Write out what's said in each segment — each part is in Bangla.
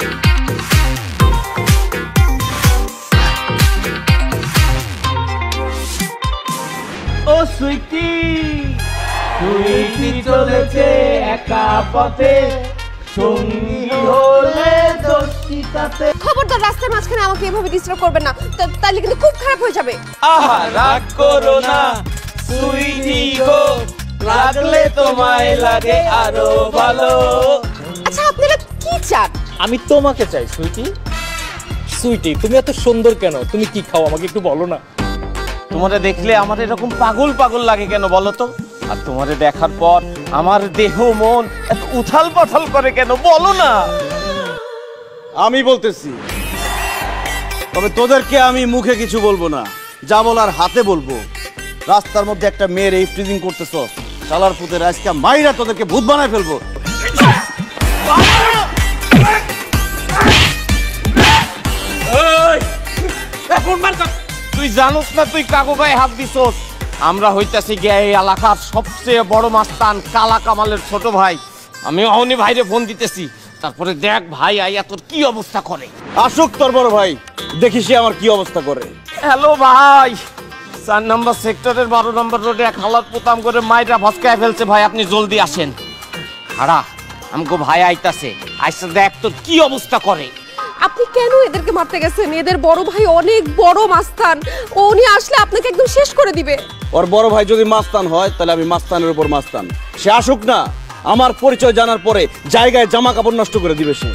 ও সুইটি সুইটি চলেছে একা পথে, সঙ্গী হলে দোষিতাতে। খবরদার রাস্তার মাঝখানে আমাকে এভাবে ডিস্টার্ব করবেন না, তাহলে কিন্তু খুব খারাপ হয়ে যাবে। আহা রাগ করো না সুইটি গো, লাগলে তোমায় লাগে আরো ভালো। আচ্ছা আপনারা কি চান? আমি তোমাকে চাই সুইটি। সুইটি তুমি এত সুন্দর কেন? তুমি কি খাও আমাকে একটু বলো না। তোমারে দেখলে আমার এরকম পাগল পাগল লাগে কেন বলো তো? আর তোমারে দেখার পর আমার দেহ মন এত উথাল পাথাল করে কেন বলো না? আমি বলতেছি, তবে তোদেরকে আমি মুখে কিছু বলবো না, যা বলার হাতে বলবো। রাস্তার মধ্যে একটা মেয়ের এই ফ্রিজিং করতেছ, শালার পুতের আজকে মাইরা তোদেরকে ভূত বানায় ফেলবো। তুই জানোস না তুই কাকু গায়ে হাত দিছস? আমরা হইতাছি গিয়ে এই এলাকার সবচেয়ে বড় মাস্তান কালা কামালের ছোট ভাই। আমি অহনি ভাইরে ফোন দিতেছি, তারপরে দেখ ভাই আইয়া তোর কি অবস্থা করে। আসুক তোর বড় ভাই, দেখি সে আমার কি অবস্থা করে। হ্যালো ভাই, 4 নম্বর সেক্টরের 12 নম্বর রোডে এক হালাত পোতাম করে মাইরা ভস্কায় ফেলছে ভাই, আপনি জলদি আসেন। খাড়া আমগো ভাই আইতাছে, আইসা দেখ তোর কি অবস্থা করে। আপনি কেন এদেরকে মারতে গেছেন? এদের বড় ভাই অনেক বড় মাস্তান, উনি আসলে আপনাকে একদম শেষ করে দিবে। ওর বড় ভাই যদি মাস্তান হয় তাহলে আমি মাস্তানের উপর মাস্তান। সে আসুক না, আমার পরিচয় জানার পরে জায়গায় জামা কাপড় নষ্ট করে দিবে সে।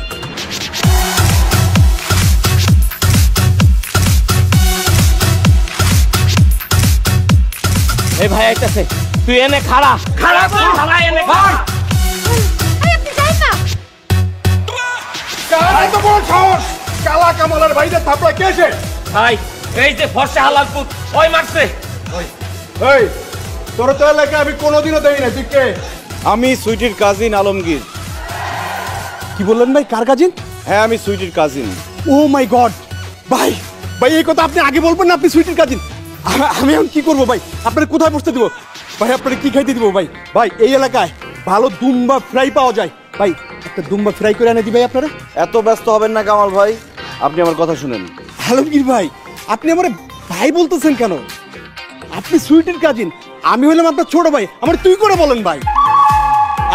এই ভাই আইতাছে, তুই এনে খাড়া খাড়া তুই খাড়া এনে খাড়া। আপনি যান না। এত বড় সাহস! কালা কামালের ভাইদের থাপড়া কে সে? ভাই এই যে ফর্সা হালাল পুত ওই মারছে। এই তোর তো এলাকায় আমি কোনোদিনও দেই না, তুই কে? আমি সুইটির কাজিন আলমগীর। কি বললেন ভাই, কার কাজিন? হ্যাঁ আমি সুইটির কাজিন। ও মাই গড ভাই, ভাই এই কথা আপনি আগে বলবেন না আপনি সুইটির কাজিন। আমি এখন কি করবো ভাই? আপনার কোথায় বসতে দিব ভাই? আপনার কি খাইতে দিব ভাই? ভাই এই এলাকায় ভালো দুম্বা ফ্রাই পাওয়া যায় ভাই, একটা দুম্বা ফ্রাই করে এনে দিই ভাই আপনারা। এত ব্যস্ত হবেন না কামাল ভাই, আপনি আমার কথা শুনেন। আলমগীর ভাই, আপনি আমার ভাই বলতেছেন কেন? আপনি সুইটির কাজিন, আমি হলাম আপনার ছোট ভাই, আমার তুই করে বলেন ভাই।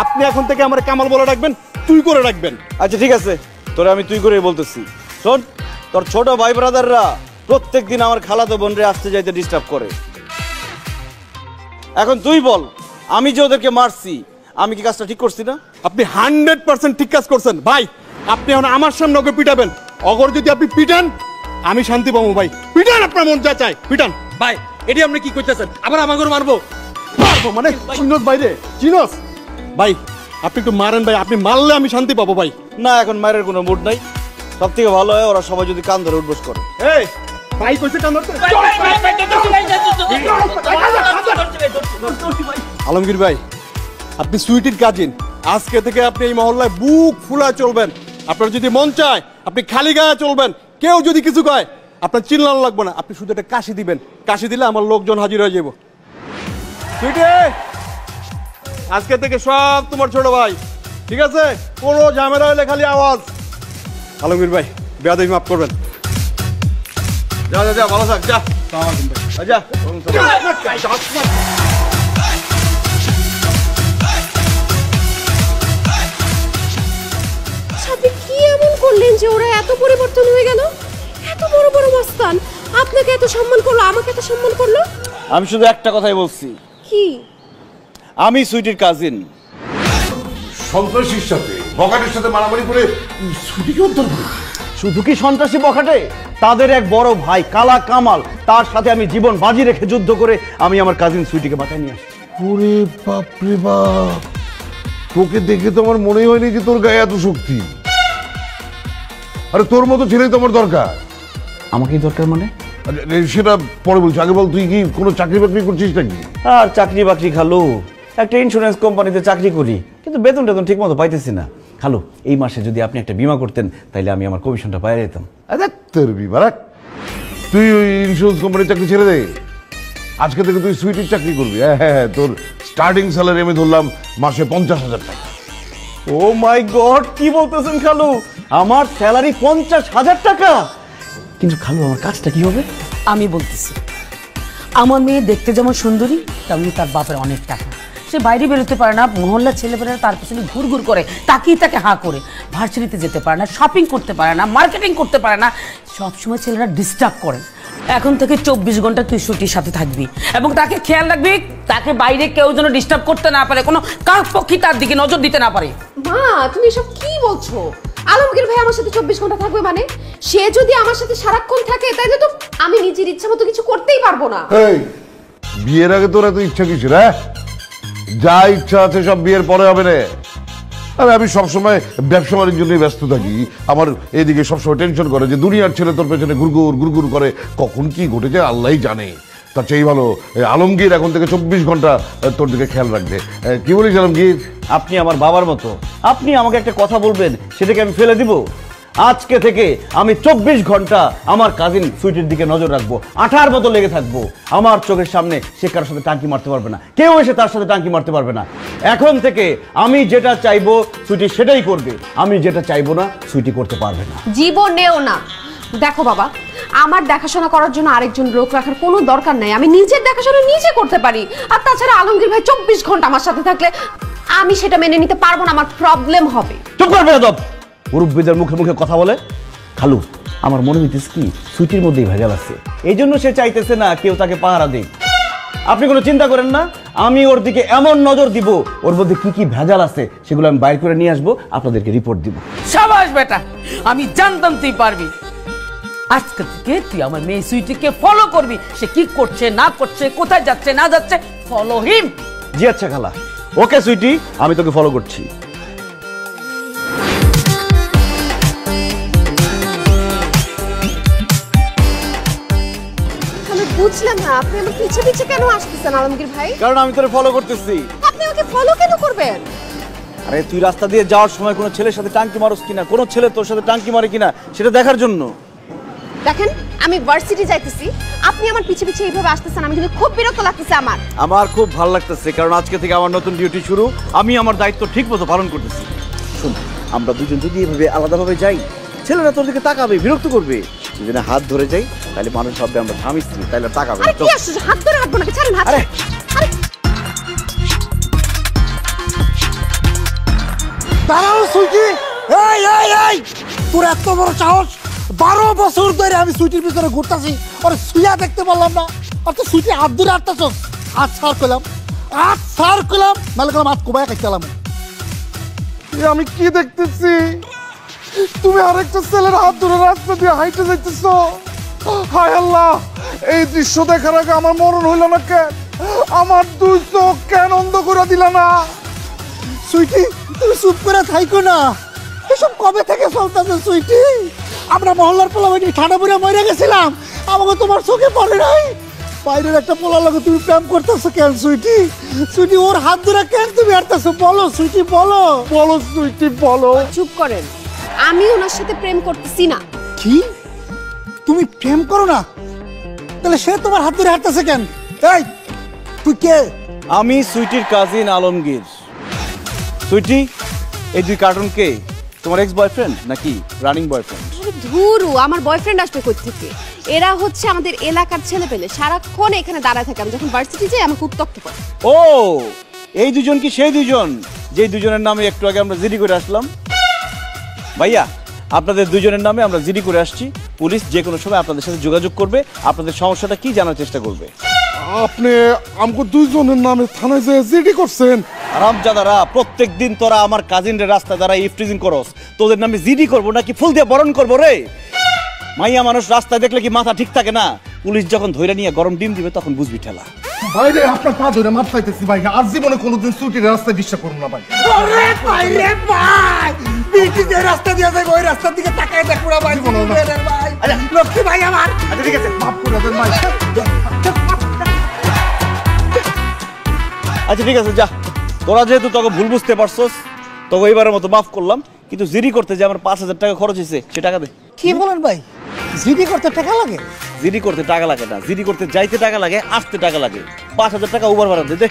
আপনি এখন থেকে আমার কামাল বলে রাখবেন, তুই করে রাখবেন। আচ্ছা ঠিক আছে, তোরে আমি তুই করেই বলতেছি। শোন, তোর ছোট ভাই ব্রাদাররা প্রত্যেক দিন আমার খালাতো বোনরে আসতে যাইতে ডিস্টার্ব করে। এখন তুই বল, আমি যে ওদেরকে মারছি, আমি কি কাজটা ঠিক করছি না? আপনি 100% ঠিক কাজ করছেন ভাই। আপনি এখন আমার সামনে ওকে পিটাবেন, অগর যদি আপনি পিটান আমি শান্তি পাবো ভাই। পিটান, আপনার মন যা চায় পিটান। ভাই এটি আপনি কি করতেছেন? আবার আমাকে মারবো? মারবো মানে চিনোস বাইরে চিনোস ভাই, আপনি একটু মারেন ভাই, আপনি মারলে আমি শান্তি পাবো ভাই। না, এখন মায়ের কোনো মুড নাই। সব থেকে ভালো হয় ওরা সবাই যদি কান ধরে উঠবস করে। এই ভাই কইছে কান ধরতে। আলমগীর ভাই, আপনি সুইটির কাজিন, আজকে থেকে আপনি এই মহল্লায় বুক ফুলায় চলবেন। আপনার যদি মন চায় আপনি খালি গায়ে চলবেন, কেউ যদি কিছু কয় আপনার চিল্লানো লাগবে না, আপনি শুধু একটা কাশি দিবেন, কাশি দিলে আমার লোকজন হাজির হয়ে যাব। সুইটি, আজকে থেকে সব তোমার ছোট ভাই, ঠিক আছে? কোনো ঝামেলা হলে খালি আওয়াজ। আলমগীর ভাই বেয়াদবি মাফ করবেন। যা যা যা, ভালো থাক, যা। যা সাথে কি এমন করলেন যে ওরা এত পরিবর্তন হয়ে গেল? এত বড় বড় মাস্তান আপনাকে এত সম্মান করলো, আমাকে এত সম্মান করলো। আমি শুধু একটা কথাই বলছি, কি? আমি সুইটির কাজিন। সন্ত্রাসীর সাথে বগাটের সাথে মারামারি করে ছুটিকে উদ্ধার করে। শুধু কি সন্ত্রাসী বখাটে, তাদের এক বড় ভাই কালা কামাল, তার সাথে আমি জীবন বাজি রেখে যুদ্ধ করে আমি আমার কাজিন সুইটিকে বাঁচায় নিয়ে আসছি। ওরে বাপ রে বাপ, তোকে দেখে তো আমার মনেই হয়নি যে তোর গায়ে এত শক্তি। আরে তোর মতো ছেলেই তো আমার দরকার। আমাকেই দরকার মানে? সেটা পরে বলছি, আগে বল তুই কি কোনো চাকরি বাকরি করছিস নাকি? আর চাকরি বাকরি খালু, একটা ইন্স্যুরেন্স কোম্পানিতে চাকরি করি, কিন্তু বেতন টেতন ঠিক মতো পাইতেছি না। খালু, এই মাসে যদি আপনি একটা বীমা করতেন তাহলে আমি আমার কমিশনটা পাই যেতাম। আরে তোর বিমার, তুই ওই ইন্স্যুরেন্স কোম্পানির চাকরি ছেড়ে দে। আজকে থেকে তুই সুইটির চাকরি করবি। হ্যাঁ হ্যাঁ, তোর স্টার্টিং স্যালারি আমি ধরলাম মাসে 50,000 টাকা। ও মাই গড, কি বলতেছেন খালু? আমার স্যালারি 50,000 টাকা? কিন্তু খালু আমার কাজটা কি হবে? আমি বলতেছি, আমার মেয়ে দেখতে যেমন সুন্দরী তেমনি তার বাপের অনেক টাকা। সে বাইরে বেরোতে পারে না, মহল্লার ছেলেপেলেরা তার পেছনে ঘুরঘুর করে, তাকিয়ে তাকে হাঁ করে। ভার্সিটিতে যেতে পারে না, শপিং করতে পারে না, মার্কেটিং করতে পারে না, সবসময় ছেলেরা ডিস্টার্ব করে। এখন থেকে 24 ঘন্টা তুই ছুটির সাথে থাকবি এবং তাকে খেয়াল রাখবি, তাকে বাইরে কেউ যেন ডিস্টার্ব করতে না পারে, কোনো কাকপক্ষী তার দিকে নজর দিতে না পারে। মা তুমি এসব কি বলছো? আলমগীর ভাই আমার সাথে 24 ঘন্টা থাকবে মানে? সে যদি আমার সাথে সারাক্ষণ থাকে তাইলে তো আমি নিজের ইচ্ছা মতো কিছু করতেই পারবো না। এই বিয়ের আগে তোর এত ইচ্ছা কিসের? হ্যাঁ, যা ইচ্ছা আছে সব বিয়ের পরে হবে রে। আরে আমি সবসময় ব্যবসা বাণিজ্য নিয়ে ব্যস্ত থাকি, আমার এদিকে সবসময় টেনশন করে যে দুনিয়ার ছেলে তোর পেছনে গুড়গুড় গুড়গুড় করে, কখন কি ঘটেছে আল্লাহই জানে। তার চেয়ে ভালো আলমগীর এখন থেকে 24 ঘন্টা তোর দিকে খেয়াল রাখবে। কি বলিস আলমগীর? আপনি আমার বাবার মতো, আপনি আমাকে একটা কথা বলবেন সেটাকে আমি ফেলে দিব? আজকে থেকে আমি 24 ঘন্টা আমার কাজিন সুইটির দিকে নজর রাখবো, আঠার মতো লেগে থাকবো। আমার চোখের সামনে সে কারোর সাথে টাঙ্কি মারতে পারবে না, কেউ এসে তার সাথে টাঙ্কি মারতে পারবে না। এখন থেকে আমি যেটা চাইবো সুইটি সেটাই করবে, আমি যেটা চাইবো না সুইটি করতে পারবে না। জীবনেও না। দেখো বাবা, আমার দেখাশোনা করার জন্য আরেকজন লোক রাখার কোনো দরকার নাই, আমি নিজের দেখাশোনা নিজে করতে পারি। আর তাছাড়া আলমগীর ভাই 24 ঘন্টা আমার সাথে থাকলে আমি সেটা মেনে নিতে পারবো না, আমার প্রবলেম হবে। চুপ করবে না, মুরব্বীদের মুখে মুখে কথা বলে। খালু আমার মনে হইতেছে কি সুইটির মধ্যেই ভেজাল আছে, এই জন্য সে চাইতেছে না কেউ তাকে পাহারা দিক। আপনি কোনো চিন্তা করেন না, আমি ওর দিকে এমন নজর দিব, ওর মধ্যে কি কি ভেজাল আছে সেগুলো আমি বাইর করে নিয়ে আসবো, আপনাদেরকে রিপোর্ট দিব। সাবাস বেটা, আমি জানতাম তুই পারবি। আজকে থেকে তুই আমার মেয়ে সুইটিকে ফলো করবি, সে কি করছে না করছে, কোথায় যাচ্ছে না যাচ্ছে, ফলো হিম। জি আচ্ছা খালা, ওকে সুইটি, আমি তোকে ফলো করছি। আমি বুঝলাম না আপনি আমার পিছে পিছে কেন আসতেছেন আলমগীর ভাই? কারণ আমি তোরে ফলো করতেছি। আপনি আমাকে ফলো কেন করবেন? আরে তুই রাস্তা দিয়ে যাওয়ার সময় কোনো ছেলের সাথে টাঙ্কি মারোস কিনা, কোনো ছেলে তোর সাথে টাঙ্কি মারে কিনা সেটা দেখার জন্য। দেখেন আমি ভার্সিটি যাইতেছি, আপনি আমার পিছে পিছে এইভাবে আসতেছেন, আমি কিন্তু খুব বিরক্ত লাগতেছে। আমার খুব ভালো লাগতেছে, কারণ আজকে থেকে আমার নতুন ডিউটি শুরু, আমি আমার দায়িত্ব ঠিক মতো পালন করতেছি। শোন, আমরা দুজন যদি এভাবে আলাদাভাবে যাই, ছেলেরা তোর দিকে তাকাবে, বিরক্ত করবে। যদি না হাত ধরে যাই তাহলে মানুষ ভাববে আমরা স্বামী স্ত্রী, তাহলে তাকাবে। আরে কি আসছে, হাত ধরে হাঁটবো নাকি? ছাড়েন হাত। আরে আরে দাঁড়াও সুইটি, এই এই এই, তোর এত বড় সাহস! 12 বছর ধরে আমি সুইটির পিছনে ঘুরতেছি, আর সুইয়া দেখতে পারলাম না, আর তো সুইটি হাত ধরে হাঁটতেছ। আজ সার করলাম, নাহলে করলাম হাত কোবায় খাইছিলাম। আমি কি দেখতেছি? তুমি আরেকটা ছেলের হাত ধরে রাস্তা দিয়ে হাইটে যাইতেছ। হায় আল্লাহ, এই দৃশ্য দেখার আগে আমার মরণ হইল না কেন? আমার দুই চোখ কেন অন্ধ করে দিলা না? সুইটি তুমি চুপ করে থাইকো না, এসব কবে থেকে চলতেছে সুইটি? আমরা মহল্লার পোলা বাড়ি ঠান্ডা পড়ে মরে গেছিলাম, আমাকে তোমার চোখে পড়ে নাই? বাইরের একটা পোলার লগে তুমি প্রেম করতেছো কেন সুইটি? সুইটি ওর হাত ধরে কেন তুমি হাঁটতেছো? বলো সুইটি, বলো বলো সুইটি, বলো। চুপ করেন, আমি ওনার সাথে প্রেম করতেছি না। কি? তুমি প্রেম করো না? তাহলে সে তোমার হাত ধরে হাঁটতেছে কেন? এই তুই কে? আমি সুইটির কাজিন আলমগীর। সুইটি, এই দুই কার্টুন কে? তোমার এক্স বয়ফ্রেন্ড নাকি রানিং বয়ফ্রেন্ড? ধুরু, আমার বয়ফ্রেন্ড আসবে কই থেকে? এরা হচ্ছে আমাদের এলাকার ছেলেপেলে, সারাক্ষণ এখানে দাঁড়ায় থাকে, আমি যখন ভার্সিটি যাই আমাকে উত্তক্ত করে। ও, এই দুজন কি সেই দুজন যেই দুজনের নামে একটু আগে আমরা জিডি করে আসলাম? ভাইয়া, আপনাদের দুজনের নামে আমরা জিডি করে আসছি। পুলিশ যে কোনো সময় আপনাদের সাথে যোগাযোগ করবে, আপনাদের সমস্যাটা কি জানার চেষ্টা করবে। আপনি আমাকে দুইজনের নামে থানায় যে জিডি করছেন? আরামজাদারা, প্রত্যেক দিন তোরা আমার কাজিনদের রাস্তা দ্বারা ইফটিজিং করস, তোদের নামে জিডি করবো নাকি ফুল দিয়ে বরণ করবো রে? মাইয়া মানুষ রাস্তায় দেখলে কি মাথা ঠিক থাকে না? পুলিশ যখন ধইরা নিয়ে গরম ডিম দিবে তখন বুঝবি ঠেলা। ভাইরে আপনার পা ধরে মাপ চাইতেছি ভাই, আর জীবনে কোনোদিন ছুটির রাস্তায় বিশ্বাস করুন না ভাই। ওরে ভাই রে ভাই, বিটি যে রাস্তা দিয়ে যায় ওই রাস্তার দিকে তাকায় দেখ পুরা ভাই। জীবনে না। ভাই লক্ষ্মী ভাই আমার। আচ্ছা ঠিক আছে, মাপ করে দেন ভাই। আচ্ছা ঠিক আছে, যা। তোরা যেহেতু তোকে ভুল বুঝতে পারছস, তোকে এবারের মতো মাফ করলাম, কিন্তু জিডি করতে যে আমার 5,000 টাকা খরচ হয়েছে সে টাকা দে। কি বলেন ভাই, জিডি করতে টাকা লাগে? জিডি করতে টাকা লাগে না, জিডি করতে যাইতে টাকা লাগে, আসতে টাকা লাগে। 5,000 টাকা ওভার ভাড়া দে।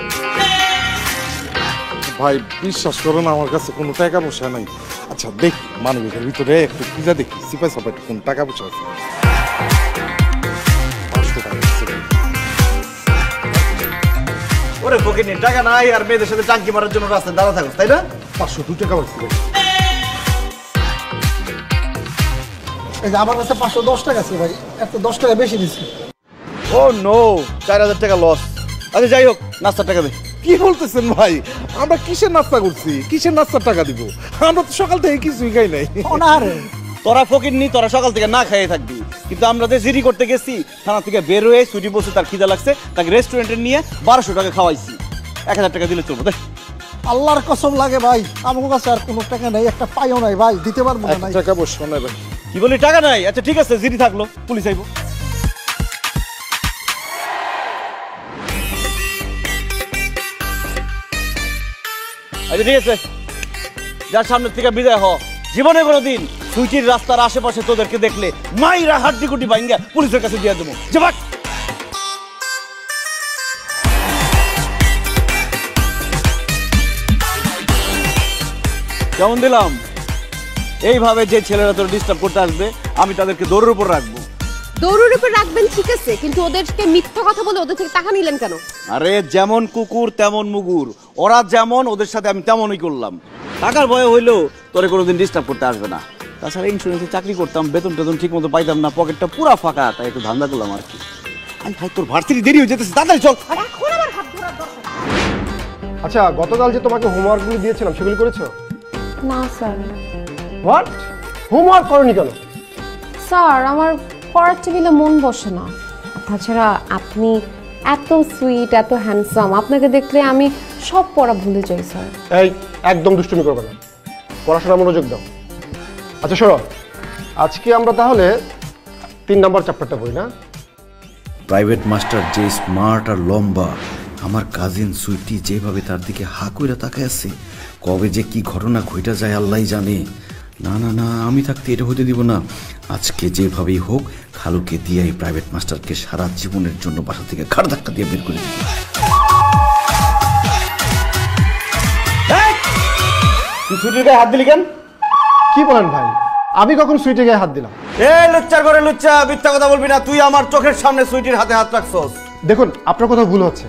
ভাই বিশ্বাস করো না, আমার কাছে কোনো টাকা পয়সা নাই। আচ্ছা দেখ মানবিকের ভিতরে একটু খুঁজে দেখি সিপাই সাপাই কোনো টাকা পয়সা আছে। 500 টাকা আছে। ওরে ফকিনি, টাকা নাই আর মেয়েদের সাথে টাঙ্কি মারার জন্য রাস্তায় দাঁড়া থাকো, তাই না? 502 টাকা পাইছি ভাই। এই যে আমার কাছে 510 টাকা আছে ভাই, এত 10 টাকা বেশি দিচ্ছি। ও নো, 4000 টাকা লস। আচ্ছা যাই হোক, নাস্তার টাকা দে। কি বলতেছেন ভাই, আমরা কিসের নাস্তা করছি? কিসের নাস্তার টাকা দিব? আমরা তো সকাল থেকে কিছুই খাই নাই। অনারে তোরা ফকিরনি, তোরা সকাল থেকে না খাইয়ে থাকবি, কিন্তু আমরা যে জিডি করতে গেছি থানা থেকে বের হয়ে ছুটি বসে তার খিদা লাগছে, তাকে রেস্টুরেন্টে নিয়ে 1200 টাকা খাওয়াইছি। 1000 টাকা দিলে চলবো। আল্লাহর কসম লাগে ভাই, আমার কাছে আর কোনো টাকা নাই, একটা পাইও নাই ভাই, দিতে পারবো না ভাই। টাকা পয়সা নাই ভাই। কি বলি টাকা নাই? আচ্ছা ঠিক আছে, জিডি থাকলো, পুলিশ আইবো। আচ্ছা ঠিক আছে, যার সামনের থেকে বিদায় হ। জীবনে কোনোদিন সুইটির রাস্তার আশেপাশে তোদেরকে দেখলে মাইরা হাড্ডি কুটি ভাঙ্গা পুলিশের কাছে দিয়ে দেবো। যে ভাগ। কেমন দিলাম? এইভাবে যে ছেলেরা তোর ডিস্টার্ব করতে আসবে আমি তাদেরকে দৌড়ের উপর রাখবো। দৌড়ের উপর রাখবেন ঠিক আছে, কিন্তু ওদেরকে মিথ্যা কথা বলে ওদের থেকে টাকা নিলেন কেন? আরে যেমন কুকুর তেমন মুগুর, ওরা যেমন ওদের সাথে আমি তেমনই করলাম। টাকার ভয় হইলেও তোরে কোনোদিন ডিস্টার্ব করতে আসবে না। তাছাড়া ইন্স্যুরেন্সে চাকরি করতাম, বেতন টেতন ঠিক মতো পাইতাম না, পকেটটা পুরা ফাঁকা, তাই একটু ধান্দা করলাম আর কি। আমি ভাই তোর ভার্সিটি দেরি হয়ে যেতেছে, তাড়াতাড়ি চল। এখন আবার হাত ধরার দরকার। আচ্ছা, গতকাল যে তোমাকে হোমওয়ার্কগুলো দিয়েছিলাম সেগুলো করেছো? না স্যার। হোয়াট? হোমওয়ার্ক করনি কেন? স্যার আমার পড়ার টেবিলে মন বসে না। তাছাড়া আপনি এত সুইট, এত হ্যান্ডসাম, আপনাকে দেখলে আমি সব পড়া ভুলে যাই স্যার। এই একদম দুষ্টুমি করবে না, পড়াশোনা মনোযোগ দাও। আচ্ছা শোনো, আজকে আমরা তাহলে 3 নম্বর চ্যাপ্টারটা পড়ি না? প্রাইভেট মাস্টার যে স্মার্ট আর লম্বা, আমার কাজিন সুইটি যেভাবে তার দিকে হা কইরা তাকায় আছে, কবে যে কি ঘটনা ঘইটা যায় আল্লাহই জানে। না না না, আমি থাকতে এটা হতে দিব না। আজকে যেভাবেই হোক খালুকে দিয়ে এই প্রাইভেট মাস্টারকে সারা জীবনের জন্য বাসা থেকে ঘাড় ধাক্কা দিয়ে বের করে দিব। তুই ছুটির গায়ে হাত দিলি কেন? কি বলেন ভাই, আমি কখন সুইটে গায়ে হাত দিলাম? এই লুচ্চার করে লুচ্চা, মিথ্যা কথা বলবি না। তুই আমার চোখের সামনে সুইটির হাতে হাত রাখছস। দেখুন, আপনার কথা ভুল হচ্ছে।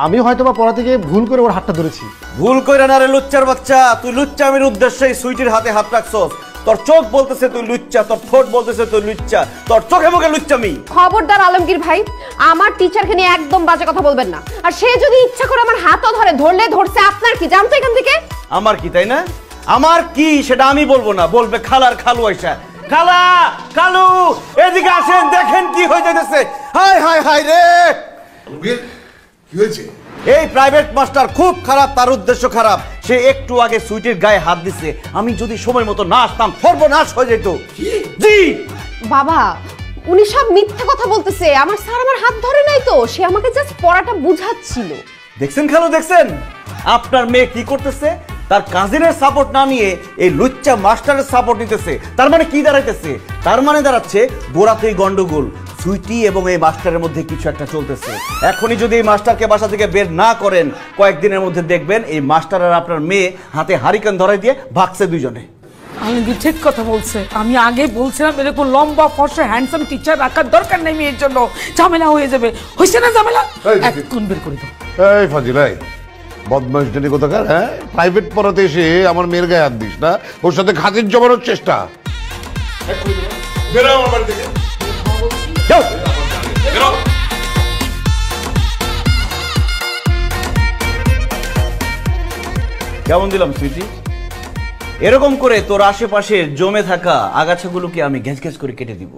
আমি হয়তো বা পড়াতে গিয়ে ভুল করে ওর হাতটা ধরেছি। ভুল কইরা না রে লুচ্চার বাচ্চা, তুই লুচ্চামির উদ্দেশ্যে সুইটির হাতে হাত রাখছস। তোর চোখ বলতেছে তুই লুচ্চা, তোর ঠোঁট বলতেছে তুই লুচ্চা, তোর চোখে মুখে লুচ্চামি। খবরদার আলমগীর ভাই, আমার টিচারকে নিয়ে একদম বাজে কথা বলবেন না। আর সে যদি ইচ্ছা করে আমার হাতও ধরে, ধরলে ধরছে, আপনার কি? জানতো এখান থেকে? আমার কি, তাই না? আমার কি সেটা আমি বলবো না, বলবে খালার খালু আইসা। খালা, খালু এদিকে আসেন, দেখেন কি হয়ে যাইতেছে। হায় হায় হায় রে, কি হয়েছে? এই প্রাইভেট মাস্টার খুব খারাপ, তার উদ্দেশ্য খারাপ। সে একটু আগে সুইটির গায়ে হাত দিছে। আমি যদি সময় মতো না আসতাম সর্বনাশ হয়ে যেত। জি বাবা, উনি সব মিথ্যা কথা বলতেছে। আমার স্যার আমার হাত ধরে নাই তো, সে আমাকে জাস্ট পড়াটা বুঝাচ্ছিল। দেখছেন খালু, দেখছেন আপনার মেয়ে কি করতেছে? তার কাজিনের সাপোর্ট না নিয়ে এই লুচ্চা মাস্টারের সাপোর্ট নিতেছে। তার মানে কি দাঁড়াইতেছে? তার মানে দাঁড়াচ্ছে গোড়াতেই গন্ডগোল। সুইটি এবং এই মাস্টারের মধ্যে কিছু একটা চলতেছে। এখনই যদি এই মাস্টারকে বাসা থেকে বের না করেন, কয়েকদিনের মধ্যে দেখবেন এই মাস্টার আর আপনার মেয়ে হাতে হারিকেন ধরাই দিয়ে ভাগছে দুইজনে। আলমগীর ঠিক কথা বলছে। আমি আগে বলছিলাম এরকম লম্বা ফর্সা হ্যান্ডসাম টিচার রাখার দরকার নেই মেয়ের জন্য, ঝামেলা হয়ে যাবে। হয়েছে না ঝামেলা? এখন বের করে দাও। এই ফাজিলাই বদমাইশ জানি কোথাকার, হ্যাঁ? প্রাইভেট পড়াতে এসে আমার মেয়ের গায়ে হাত দিস না, ওর সাথে খাতির জমানোর চেষ্টা। বেরো আমার বাড়ি থেকে, যাও। বেরো। কেমন দিলাম সুইটি? এরকম করে তোর আশেপাশে জমে থাকা আগাছাগুলোকে আমি ঘেঁচ ঘেঁচ করে কেটে দিব।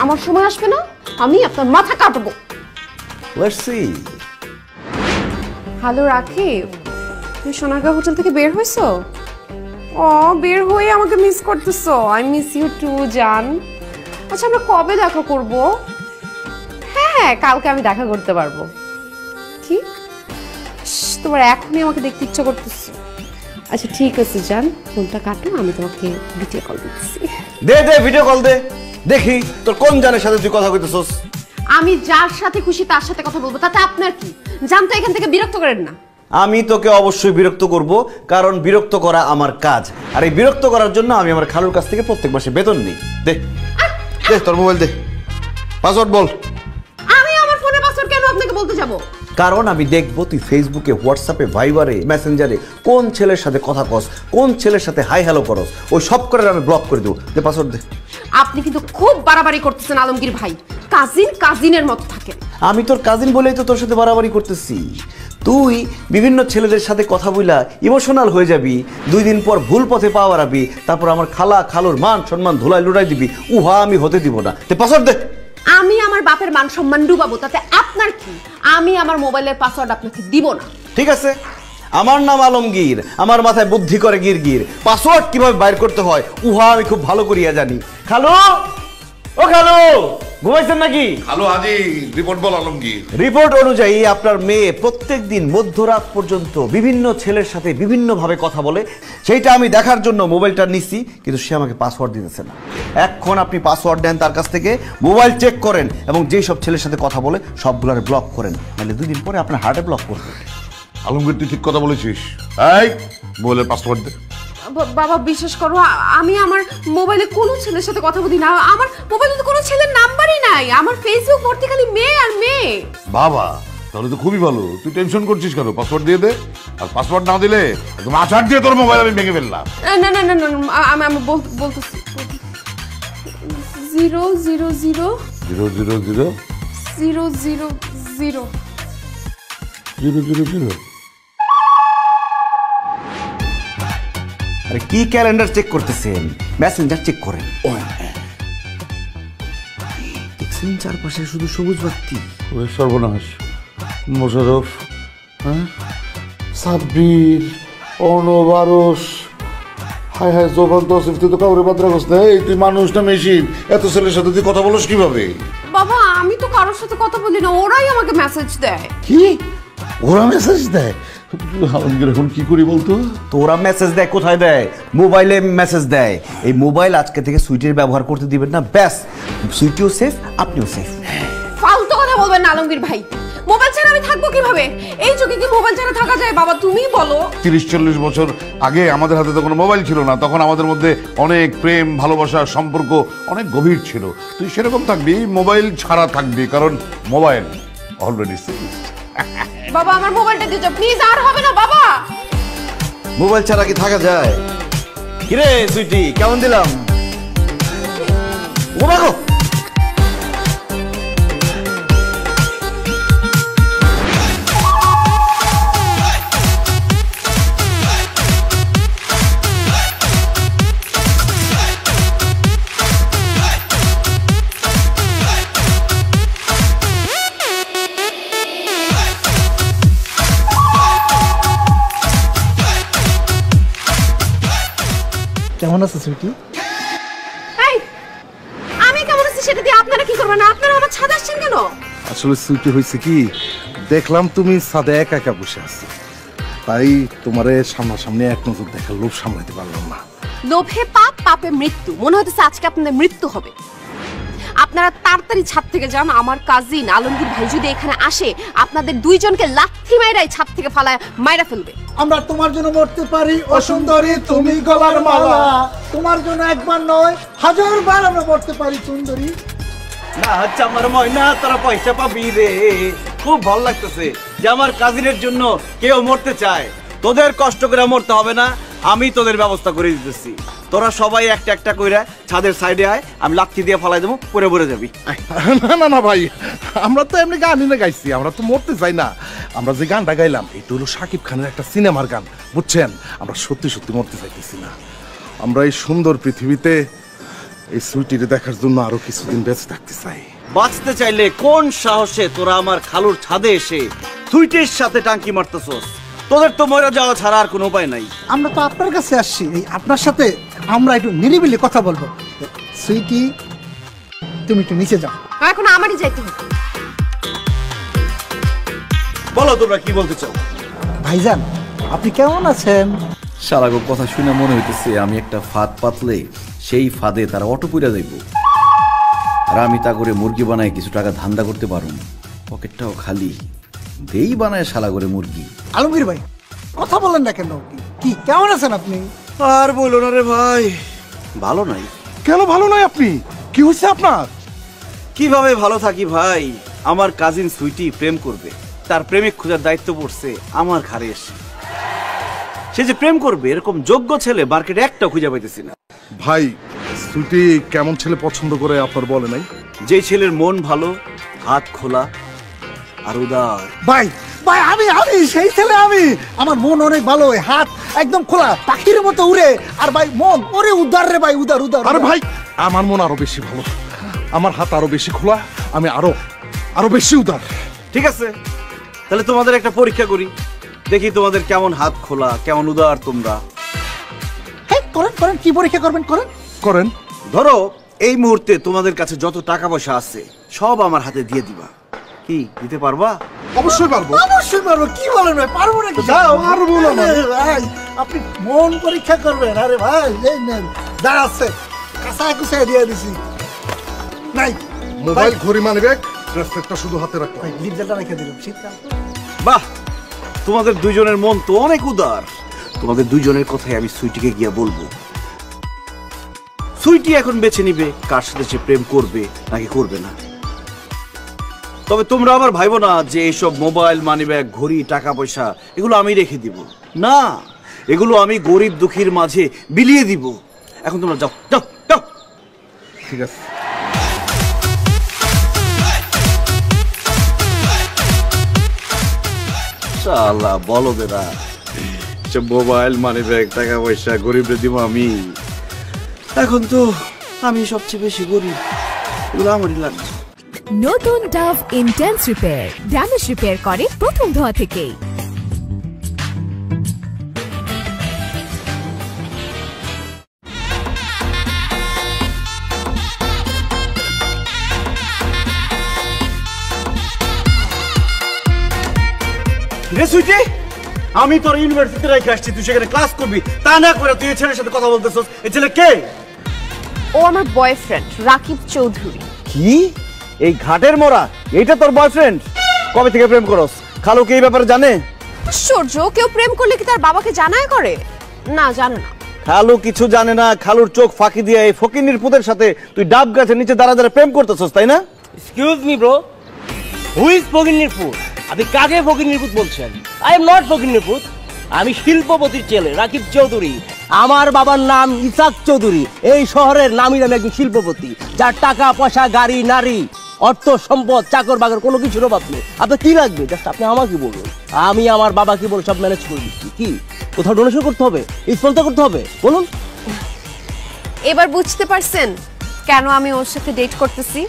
আমার সময় আসবে না, আমি আপনার মাথা কাটবো। Let's see. হ্যালো রাকিব, তুমি সোনারগাঁও হোটেল থেকে বের হয়েছো? ও, বের হয়ে আমাকে মিস করতেছো? আই মিস ইউ টু জান। আচ্ছা আমরা কবে দেখা করব? হ্যাঁ, কালকে আমি দেখা করতে পারবো। কি তোমার এখনই আমাকে দেখতে ইচ্ছা করতেছে? আচ্ছা ঠিক আছে জান, ফোনটা কাটো, আমি তোমাকে ভিডিও কল দিচ্ছি। দে দে ভিডিও কল দে, দেখি তোর কোন জানের সাথে তুই কথা কইতেছস। আমি যার সাথে খুশি তার সাথে কথা বলবো, তাতে আপনার কি? জান তো এখান থেকে বিরক্ত করেন না। আমি তোকে অবশ্যই বিরক্ত করব, কারণ বিরক্ত করা আমার কাজ। আর এই বিরক্ত করার জন্য আমি আমার খালুর কাছ থেকে প্রত্যেক মাসে বেতন নিই। দে দে তোর মোবাইল দে, পাসওয়ার্ড বল। আমি আমার ফোনের পাসওয়ার্ড কেন আপনাকে বলতে যাব? কারণ আমি দেখবো তুই ফেসবুকে, হোয়াটসঅ্যাপে, ভাইবারে, মেসেঞ্জারে কোন ছেলের সাথে কথা কস, কোন ছেলের সাথে হাই হ্যালো করস, ওই সব করে আমি ব্লক করে দেবো। দে পাসওয়ার্ড দে। আপনি কিন্তু খুব বাড়াবাড়ি করতেছেন আলমগীর ভাই, কাজিনের মতো থাকে। আমি তোর কাজিন বলেই তো তোর সাথে বাড়াবাড়ি করতেছি। তুই বিভিন্ন ছেলেদের সাথে কথা বইলা ইমোশনাল হয়ে যাবি, 2 দিন পর ভুল পথে পা বাড়াবি, তারপর আমার খালুর মান সম্মান ধুলাই লুটাই দিবি। উহা আমি হতে দিব না। তে পাসওয়ার্ড দে। আমি আমার বাপের মান সম্মান ডুবাবো তাতে আপনার কি? আমি আমার মোবাইলের পাসওয়ার্ড আপনাকে দিব না। ঠিক আছে, আমার নাম আলমগীর, আমার মাথায় বুদ্ধি করে গিরগির। পাসওয়ার্ড কিভাবে বাইর করতে হয় উহা আমি খুব ভালো করিয়া জানি। খালু, ও খালু, ঘুমাইছেন নাকি? হ্যালো হাজি, রিপোর্ট বল আলমগীর। রিপোর্ট অনুযায়ী আপনার মেয়ে প্রত্যেকদিন মধ্যরাত পর্যন্ত বিভিন্ন ছেলের সাথে বিভিন্নভাবে কথা বলে। সেইটা আমি দেখার জন্য মোবাইলটা নিছি, কিন্তু সে আমাকে পাসওয়ার্ড দিতেছে না। এখন আপনি পাসওয়ার্ড দেন তার কাছ থেকে, মোবাইল চেক করেন এবং যেই সব ছেলের সাথে কথা বলে সবগুলোর ব্লক করেন, নাহলে 2 দিন পরে আপনার হার্টে ব্লক করবে। আলমগীর তুই ঠিক কথা বলেছিস। এই মোবাইলের পাসওয়ার্ড দে। বাবা বিশ্বাস করো, আমি আমার মোবাইলে কোনো ছেলের সাথে কথা বলি না। আমার মোবাইলে তো কোনো ছেলের নাম্বারই নাই। আমার ফেসবুক ভর্তি খালি মেয়ে আর মেয়ে। বাবা, তাহলে তো খুবই ভালো। তুই টেনশন করছিস কেন? পাসওয়ার্ড দিয়ে দে। আর পাসওয়ার্ড না দিলে একদম আছাড় দিয়ে তোর মোবাইল আমি ভেঙে ফেললাম। না না না না, আমি বলতেছি 0 0 0 0 0 0 0 0 0 0 0 0। আরে কি ক্যালেন্ডার চেক করতেছেন? মেসেঞ্জার চেক করেন। দেখছেন চারপাশে শুধু সবুজ বাতি। ওই সর্বনাশ, মোশারফ, হ্যাঁ, সাব্বির, অনবারস, হায় হায় জোবান তসিফ, তুই তো কাউরে বাদ রাখস না। এই তুই মানুষ না মেশিন? এত ছেলের সাথে তুই কথা বলস কিভাবে? বাবা আমি তো কারোর সাথে কথা বলি না, ওরাই আমাকে মেসেজ দেয়। কি ওরা মেসেজ দেয়? আলমগীর এখন কি করি বলতো? তোরা মেসেজ দেয় কোথায় দেয়? মোবাইলে মেসেজ দেয়। এই মোবাইল আজকে থেকে সুইটের ব্যবহার করতে দিবেন না, ব্যাস। সুইটিও সেফ, আপনিও সেফ। ফালতু কথা বলবেন না আলমগীর ভাই। মোবাইল ছাড়া আমি থাকবো কিভাবে? এই যুগে কি মোবাইল ছাড়া থাকা যায় বাবা? তুমিই বলো। 30-40 বছর আগে আমাদের হাতে তো কোনো মোবাইল ছিল না। তখন আমাদের মধ্যে অনেক প্রেম, ভালোবাসা, সম্পর্ক অনেক গভীর ছিল। তুই সেরকম থাকবি, মোবাইল ছাড়া থাকবি, কারণ মোবাইল অলরেডি সিক্সড। বাবা আমার মোবাইলটা দিয়ে যাও প্লিজ, আর হবে না বাবা। মোবাইল ছাড়া কি থাকা যায়? কিরে সুইটি, কেমন দিলাম? ও বাগো, কেমন আছে সুইটি? এই আমি কেমন আছি সেটা দিয়ে আপনারা কি করবেন? আপনারা আমার ছাদ আসছেন কেন? আসলে সুইটি হয়েছে কি, দেখলাম তুমি সাদে একা একা বসে আছো, তাই তোমারে সামনাসামনি এক নজর দেখার লোভ সামলাতে পারলাম না। লোভে পাপ, পাপে মৃত্যু। মনে হচ্ছে আজকে আপনাদের মৃত্যু হবে। আপনারা তাড়াতাড়ি ছাদ থেকে যান। আমার কাজিন আলমগীর ভাই যদি এখানে আসে আপনাদের 2 জনকে লাথি মাইরাই ছাদ থেকে ফালায় মাইরা ফেলবে। আমরা তোমার জন্য মরতে পারি ও সুন্দরী, তুমি গলার মালা। তোমার জন্য একবার নয় 1000 বার আমরা মরতে পারি সুন্দরী। না আচ্ছা আমার ময়না, তোরা পয়সা পাবি রে। খুব ভালো লাগতেছে যে আমার কাজিনের জন্য কেউ মরতে চায়। তোদের কষ্ট করে মরতে হবে না, আমি তোদের ব্যবস্থা করে দিতেছি। তোরা সবাই একটা একটা কইরা ছাদের সাইডে আয়, আমি লাঠি দিয়ে ফালাই দেবো, পরে পরে যাবি। না না না ভাই, আমরা তো এমনি গানই না গাইছি, আমরা তো মরতে চাই না। আমরা যে গানটা গাইলাম এটা হলো শাকিব খানের একটা সিনেমার গান, বুঝছেন? আমরা সত্যি সত্যি মরতে চাইতেছি না। আমরা এই সুন্দর পৃথিবীতে এই সুইটিরে দেখার জন্য আরো কিছুদিন বেঁচে থাকতে চাই। বাঁচতে চাইলে কোন সাহসে তোরা আমার খালুর ছাদে এসে সুইটের সাথে টাঙ্কি মারতেছস? তোদের তো মরে যাওয়া ছাড়া আর কোনো উপায় নাই। আমরা তো আপনার কাছে আসছি, এই আপনার সাথে আমরা একটু নিরিবিলি কথা বলবো। সুইটি তুমি একটু নিচে যাও। এখন আমারই যাইতে হবে। বলো তোমরা কি বলতে চাও? ভাইজান আপনি কেমন আছেন? সারাগো কথা শুনে মনে হইতেছে আমি একটা ফাঁদ পাতলে সেই ফাঁদে তারা অটো পুইরা যাইব, আর আমি তা করে মুরগি বানায় কিছু টাকা ধান্দা করতে পারুম। পকেটটাও খালি। দেই বানায় শালা করে মুরগি। আলমগীর ভাই কথা বলেন না কেন? কি কেমন আছেন আপনি? আর বলো না রে ভাই, ভালো নাই। কেন ভালো নয় আপনি? কি হয়েছে আপনার? কিভাবে ভালো থাকি ভাই? আমার কাজিন সুইটি প্রেম করবে, তার প্রেমিক খোঁজার দায়িত্ব পড়ছে আমার ঘাড়ে এসে। সে যে প্রেম করবে এরকম যোগ্য ছেলে মার্কেটে একটা খুঁজে পাইতেছি না। ভাই সুইটি কেমন ছেলে পছন্দ করে আপনার বলে নাই? যে ছেলের মন ভালো, হাত খোলা আর উদার। ভাই ভাই আমি সেই ছেলে। আমার মন অনেক ভালো, হাত একদম খোলা, পাখির মতো উড়ে। আর ভাই মন ওরে উদার রে ভাই, উদার উদার। আরে ভাই আমার মন আরো বেশি ভালো, আমার হাত আরো বেশি খোলা, আমি আরো বেশি উদার। ঠিক আছে, তাহলে তোমাদের একটা পরীক্ষা করি, দেখি তোমাদের কেমন হাত খোলা, কেমন উদার তোমরা। হ্যাঁ করেন করেন, কি পরীক্ষা করবেন করেন। ধরো এই মুহূর্তে তোমাদের কাছে যত টাকা পয়সা আছে সব আমার হাতে দিয়ে দিবা। কি দিতে পারবা? অবশ্যই পারবো। অবশ্যই পারবো। কি বলেন ভাই, পারবো নাকি? পারবো না ভাই, আপনি মন পরীক্ষা করবেন? আরে ভাই এই নেন, যা আছে কাঁচা কুচায় দিয়ে দিছি। নাই মোবাইল, ঘড়ি, মানি ব্যাগ, ব্রেসলেটটা শুধু হাতে রাখো। ভাই লিপজালটা রেখে দিলাম, শীতকাল। বাহ, তোমাদের দুইজনের মন তো অনেক উদার। তোমাদের দুইজনের কথাই আমি সুইটিকে গিয়ে বলবো। সুইটি এখন বেছে নিবে কার সাথে সে প্রেম করবে নাকি করবে না। তবে তোমরা আবার ভাইবো না যে এইসব মোবাইল, মানিব্যাগ, ঘড়ি, টাকা পয়সা এগুলো আমি রেখে দিব না, এগুলো আমি গরিব দুঃখীর মাঝে বিলিয়ে দিব। এখন তোমরা যাও যাও যাও। ঠিক আছে। শালা বলদেরা, সব মোবাইল, মানিব্যাগ, টাকা পয়সা গরিবরে দিব আমি। এখন তো আমি সবচেয়ে বেশি গরিব, এগুলো আমারই লাগছে। নতুন Dove intense repair, damage repair করে প্রথম ধোয়া থেকেই। রে সুইটি, আমি তোর ইউনিভার্সিটিতে রেখে আসছি, তুই সেখানে ক্লাস করবি, তা না করে তুই এই ছেলের সাথে কথা বলতেছস। এই ছেলে কে? ও আমার বয়ফ্রেন্ড রাকিব চৌধুরী। কি? এই ঘাটের মোড়া এইটা তোর বয়ফ্রেন্ড? কবে থেকে প্রেম করস? খালু কি এই ব্যাপারে জানে? আশ্চর্য, কেউ প্রেম করলে কি তার বাবাকে জানায় করে? না, জানে না। খালু কিছু জানে না। খালুর চোখ ফাঁকি দিয়ে এই ফকিন্নির পুতের সাথে তুই ডাব গাছের নিচে দাঁড়া দাঁড়া প্রেম করতেছস, তাই না? Excuse me bro, who is Fakinnirpur? আপনি কাকে ফকিন্নিরপুর বলছেন? আই এম নট ফকিন্নিরপুর, আমি শিল্পপতির ছেলে রাকিব চৌধুরী। আমার বাবার নাম ইসাক চৌধুরী। এই শহরের নামি নামে একজন শিল্পপতি, যার টাকা পয়সা, গাড়ি, নারী, অর্থ সম্পদ, চাকর বাকর কোনো কিছুর অভাব নেই। আপনার কি লাগবে জাস্ট আপনি আমাকে বলুন, আমি আমার বাবাকে বলে সব ম্যানেজ করে দিচ্ছি। কি কোথাও ডোনেশন করতে হবে, স্পন্সর করতে হবে, বলুন। এবার বুঝতে পারছেন কেন আমি ওর সাথে ডেট করতেছি?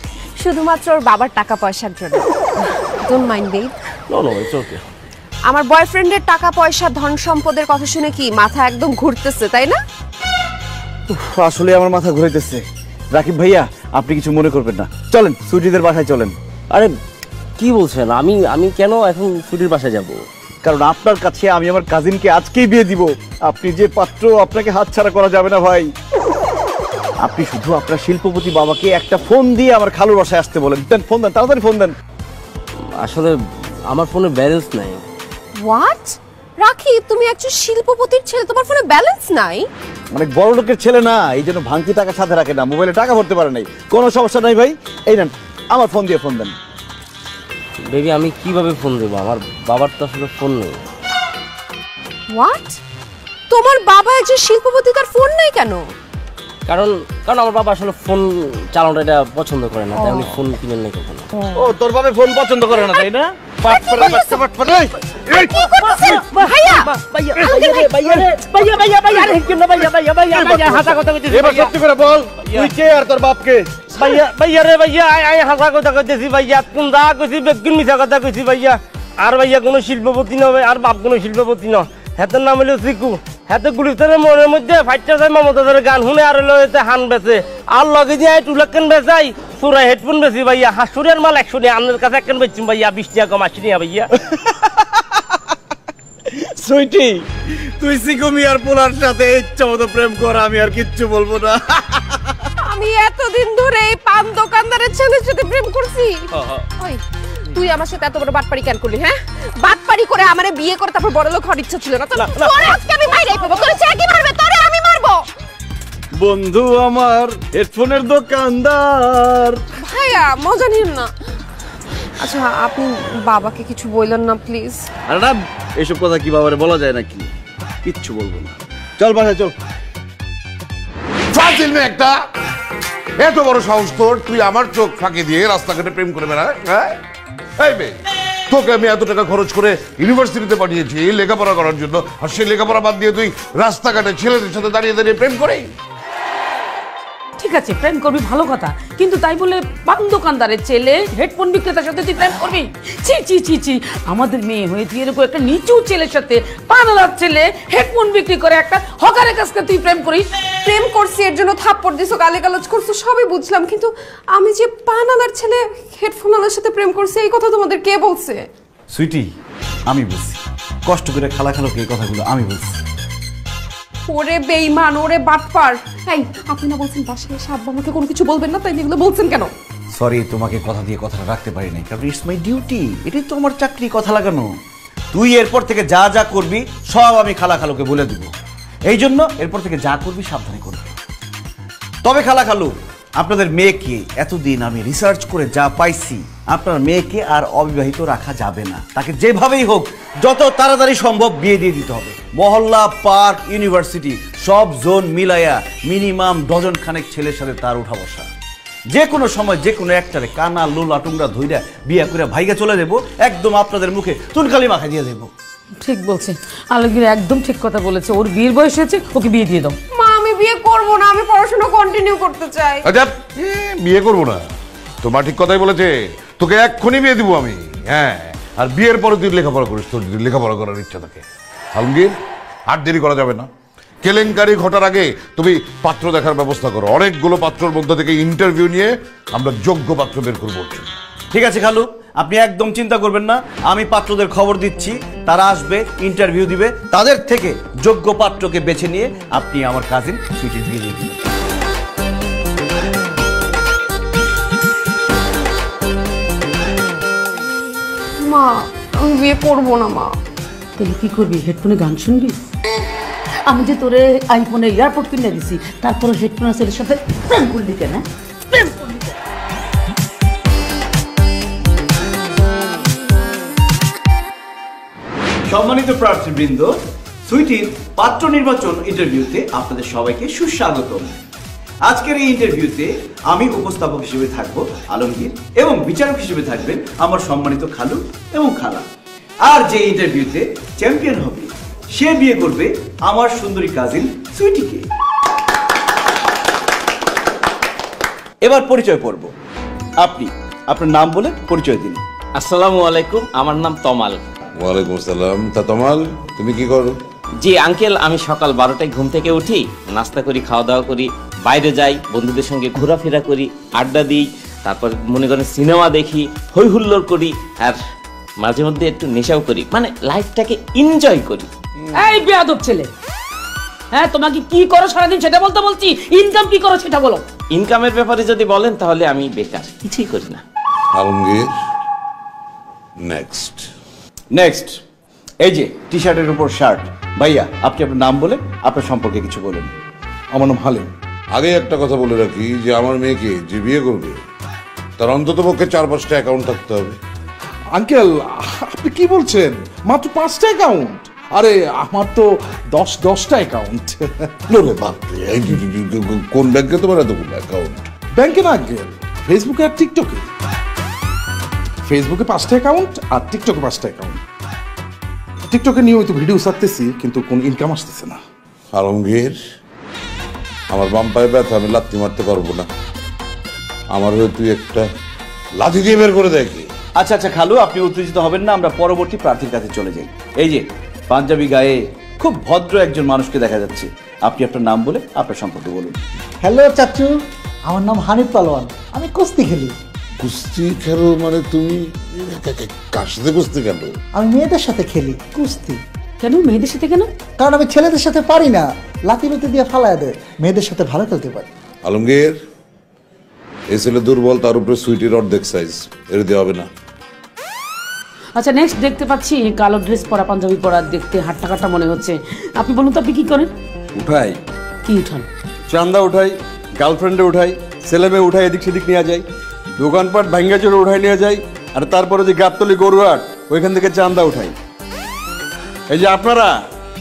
শুধুমাত্র ওর বাবার টাকা পয়সার জন্য। Don't mind babe. No no, it's okay. আমার বয়ফ্রেন্ডের টাকা পয়সা, ধন সম্পদের কথা শুনে কি মাথা একদম ঘুরতেছে, তাই না? আসলে আমার মাথা ঘুরাইতেছে। রাকিব ভাইয়া, আপনি কিছু মনে করবেন না, চলেন সুইটিদের বাসায় চলেন। আরে কি বলছেন? আমি কেন এখন ছুটির বাসায় যাব? কারণ আপনার কাছে আমি আমার কাজিনকে আজকেই বিয়ে দিব। আপনি যে পাত্র, আপনাকে হাতছাড়া করা যাবে না ভাই। আপনি শুধু আপনার শিল্পপতি বাবাকে একটা ফোন দিয়ে আমার খালুর বাসায় আসতে বলেন। দেন, ফোন দেন, তাড়াতাড়ি ফোন দেন। আসলে আমার ফোনে ব্যালেন্স নাই। হোয়াট? রাকিব, তুমি একজন শিল্পপতির ছেলে, তোমার ফোনে ব্যালেন্স নাই? অনেক বড় লোকের ছেলে না, এই জন্য ভাঙতি টাকা সাথে রাখে না, মোবাইলে টাকা ভরতে পারে নাই। কোনো সমস্যা নাই ভাই, এই নেন আমার ফোন দিয়ে ফোন দেন। বেবি, আমি কিভাবে ফোন দেবো? আমার বাবার তো আসলে ফোন নেই। হোয়াট? তোমার বাবা একজন শিল্পপতি, তার ফোন নাই কেন? কারণ আমার বাবা আসলে ফোন চালানোটা এটা পছন্দ করে না, তাই উনি ফোন কিনেন নাই কখনো। ও, তোর বাবা ফোন পছন্দ করে না, তাই না? এবার সত্যি করে বল, তুই কে আর তোর বাপকে? ভাইয়া রে ভাইয়া, হাসা কথা কইতেছি ভাইয়া, কোন যা কইছি বেগুন মিছা কথা কইছি ভাইয়া। আর ভাইয়া কোনো শিল্পপতি নয়, আর বাপ কোনো শিল্পপতি নয়। হেতের নাম হলো সিকু। হেতে গুলিস্তানের মনের মধ্যে ফাইটটা যায় মমতাজের গান শুনে, আর হলো এতে হান বেচে, আর লগে দিয়ে টুলাক্কেন বেচাই, সুরাই হেডফোন বেশি ভাইয়া। হাসুরের মাল 100 টাকা, আপনার কাছে একখান বেচছি ভাইয়া 20 টাকা কম 80 টাকা ভাইয়া। সুইটি, তুই সিকু মিয়ার পোলার সাথে ইচ্ছা মতো প্রেম কর, আমি আর কিচ্ছু বলবো না। আমি এতদিন ধরে এই পান দোকানদারের ছেলের সাথে প্রেম করছি। ওই তুই আমার সাথে এত বড় বাটপারি কেন করলি? হ্যাঁ, বাটপারি করে আমারে বিয়ে করে তারপর বড় লোক হওয়ার ইচ্ছা ছিল না? তোরে আজকে আমি মাইরাই পাবো। তোরে সে কি মারবে? তোরে আমি মারবো। বন্ধু আমার হেডফোনের দোকানদার। ভাইয়া মজা নিন না। আচ্ছা আপনি বাবাকে কিছু বললেন না প্লিজ? আরে না, এসব কথা কি বাবারে বলা যায় নাকি? কিচ্ছু বলবো না। চল বাসায় চল। ফাজিল মেয়ে একটা, এত বড় সাহস তোর, তুই আমার চোখ ফাঁকি দিয়ে রাস্তাঘাটে প্রেম করে বেড়া? হ্যাঁ, এই মেয়ে, তোকে আমি এত টাকা খরচ করে ইউনিভার্সিটিতে পাঠিয়েছি লেখাপড়া করার জন্য, আর সেই লেখাপড়া বাদ দিয়ে তুই রাস্তাঘাটে ছেলেদের সাথে দাঁড়িয়ে দাঁড়িয়ে প্রেম করে? ঠিক আছে, প্রেম করবি ভালো কথা, কিন্তু তাই বলে পান দোকানদারের ছেলে হেডফোন বিক্রেতার সাথে তুই প্রেম করবি? ছি ছি ছি ছি, আমাদের মেয়ে হয়ে তুই এরকম একটা নিচু ছেলের সাথে, পানালার ছেলে হেডফোন বিক্রি করে একটা হকারের কাছে তুই প্রেম করিস? প্রেম করছি, এর জন্য থাপ্পড় দিছো, গালিগালাজ করছো, সবই বুঝলাম, কিন্তু আমি যে পানালার ছেলে হেডফোনওয়ালার সাথে প্রেম করছি এই কথা তোমাদের কে বলছে? সুইটি, আমি বলছি, কষ্ট করে খালা খালোকে এই কথাগুলো আমি বলছি। ওরে বেঈমান, ওরে বাটপার। এই আপনি না বলছেন বাসায় এসে আব্বা আমাকে কোনো কিছু বলবেন না, তাই এগুলো বলছেন কেন? সরি, তোমাকে কথা দিয়ে কথাটা রাখতে পারি নাই, কারণ ইটস মাই ডিউটি, এটাই তো আমার চাকরি, কথা লাগানো। তুই এরপর থেকে যা যা করবি সব আমি খালা খালুকে বলে দিব, এই জন্য এরপর থেকে যা করবি সাবধানে করবি। তবে খালা খালু, আপনাদের মেয়েকে এতদিন আমি রিসার্চ করে যা পাইছি, আপনার মেয়েকে আর অবিবাহিত রাখা যাবে না। তাকে যেভাবেই হোক যত তাড়াতাড়ি সম্ভব বিয়ে দিয়ে দিতে হবে। মহল্লা, পার্ক, ইউনিভার্সিটি সব জোন মিলাইয়া মিনিমাম ডজন খানেক ছেলের সাথে তার উঠা বসা। যে কোনো সময় যে কোনো একটারে কানা লোলা টুংরা ধইরা বিয়া করে ভাইগা চলে দেবো, একদম আপনাদের মুখে চুনকালি মাখা দিয়ে দেবো। ঠিক বলছে আলমগীর, একদম ঠিক কথা বলেছে। ওর বিয়ের বয়স হয়েছে, ওকে বিয়ে দিয়ে দাও। মা আমি বিয়ে করব না, আমি পড়াশোনা কন্টিনিউ করতে চাই। আচ্ছা, বিয়ে করবো না? তোমার ঠিক কথাই বলেছে, তোকে এক্ষুনি বিয়ে দিব আমি। হ্যাঁ, আর বিয়ের পরে তুই লেখাপড়া করিস, তোর যদি লেখাপড়া করার ইচ্ছা থাকে। আলমগীর, আর দেরি করা যাবে না। কেলেঙ্কারি ঘটার আগে তুমি পাত্র দেখার ব্যবস্থা করো। অনেকগুলো পাত্রের মধ্যে থেকে ইন্টারভিউ নিয়ে আমরা যোগ্য পাত্র বের করবো। ঠিক আছে খালু, আপনি একদম চিন্তা করবেন না, আমি পাত্রদের খবর দিচ্ছি, তারা আসবে, ইন্টারভিউ দিবে, তাদের থেকে যোগ্য পাত্রকে বেছে নিয়ে আপনি আমার কাজিন সুইটির বিয়ে দিয়ে দিবেন। মা আমি বিয়ে করব না। মা তাহলে কি করবি? হেডফোনে গান শুনবি? আমি যে তোরে আইফোনে এয়ারপোর্ট কিনে দিছি, তারপরে হেডফোনের ছেলের সাথে প্রেম করলি কেন? প্রেম করলি কেন? সম্মানিত প্রার্থীবৃন্দ, সুইটির পাত্র নির্বাচন ইন্টারভিউতে আপনাদের সবাইকে সুস্বাগতম। আজকের এই ইন্টারভিউতে আমি উপস্থাপক হিসেবে থাকব আলমগীর, এবং বিচারক হিসেবে থাকবেন আমার সম্মানিত খালু এবং খালা। আর যে ইন্টারভিউতে চ্যাম্পিয়ন হবে সে বিয়ে করবে আমার সুন্দরী কাজিন সুইটিকে। এবার পরিচয় পর্ব। আপনি আপনার নাম বলে পরিচয় দিন। আসসালামু আলাইকুম, আমার নাম তমাল। ওয়ালাইকুম আসসালাম। তা তমাল, তুমি কি করো? জি আঙ্কেল, আমি সকাল 12টায় ঘুম থেকে উঠি, নাস্তা করি, খাওয়া দাওয়া করি, বাইরে যাই, বন্ধুদের সঙ্গে ঘোরাফেরা করি, আড্ডা দিই, তারপর মনে করেন সিনেমা দেখি, হই হুল্লোড় করি, আর মাঝে মধ্যে একটু নেশাও করি, মানে লাইফটাকে এনজয় করি। এই বেয়াদব ছেলে, হ্যাঁ তোমাকে কি করো সারাদিন সেটা বলতে বলছি, ইনকাম কি করো সেটা বলো। ইনকামের ব্যাপারে যদি বলেন তাহলে আমি বেকার, কিছুই করি না। আলমগীর, নেক্সট। নেক্সট, এই যে টি শার্টের উপর শার্ট ভাইয়া, আপনি আপনার নাম বলে আপনার সম্পর্কে কিছু বলুন। আমার নাম হালিম। আগে একটা কথা বলে রাখি যে আমার মেয়েকে যে বিয়ে করবে তার অন্তত পক্ষে 4-5টা অ্যাকাউন্ট থাকতে হবে। আঙ্কেল, আপনি কি বলছেন? মাত্র 5টা অ্যাকাউন্ট? আরে আমার তো 10টা অ্যাকাউন্ট। কোন ব্যাংকে তোমার এতগুলো অ্যাকাউন্ট? ব্যাংকে না আঙ্কেল, ফেসবুকে আর টিকটকে। ফেসবুকে 5টা অ্যাকাউন্ট আর টিকটকে 5টা অ্যাকাউন্ট। টিকটকে নিয়মিত ভিডিও ছাড়তেছি, কিন্তু কোনো ইনকাম আসতেছে না। আলমগীর, আমার বাম পায়ে ব্যথা, আমি লাথি মারতে পারবো না। আমার হয়ে তুই একটা লাথি দিয়ে বের করে দেখি। আচ্ছা আচ্ছা খালু, আপনি উত্তেজিত হবেন না, আমরা পরবর্তী প্রার্থীর কাছে চলে যাই। এই যে পাঞ্জাবি গায়ে খুব ভদ্র একজন মানুষকে দেখা যাচ্ছে, আপনি আপনার নাম বলে আপনার সম্পর্কে বলুন। হ্যালো চাচু, আমার নাম হানিফ পালোয়ান, আমি কুস্তি খেলি। কুস্তি খেলো মানে তুমি কার সাথে কুস্তি খেলো? আমি মেয়েদের সাথে খেলি কুস্তি। কেন মেয়েদের সাথে কেন? কারণ আমি ছেলেদের সাথে পারি না, লাথি লুতি দিয়ে ফালায় দেয়, মেয়েদের সাথে ভালো খেলতে পারি। আলমগীর, এই ছেলে দুর্বল, তার উপরে সুইটির অর্ধেক সাইজ, এর দেওয়া হবে না। আচ্ছা নেক্সট দেখতে পাচ্ছি কালো ড্রেস পরা, পাঞ্জাবি পরা, দেখতে হাট্টা কাটা মনে হচ্ছে। আপনি বলুন তো আপনি কি করেন? উঠাই, কি উঠান? চান্দা উঠাই, গার্লফ্রেন্ডে উঠাই, ছেলে মেয়ে উঠাই, এদিক সেদিক নিয়ে যাই, দোকানপাট ভাঙ্গা চড়ে উঠাই নিয়ে যাই, আর তারপরে যে গাবতলি গরুয়াট ওইখান থেকে চান্দা উঠাই। এই যে আপনারা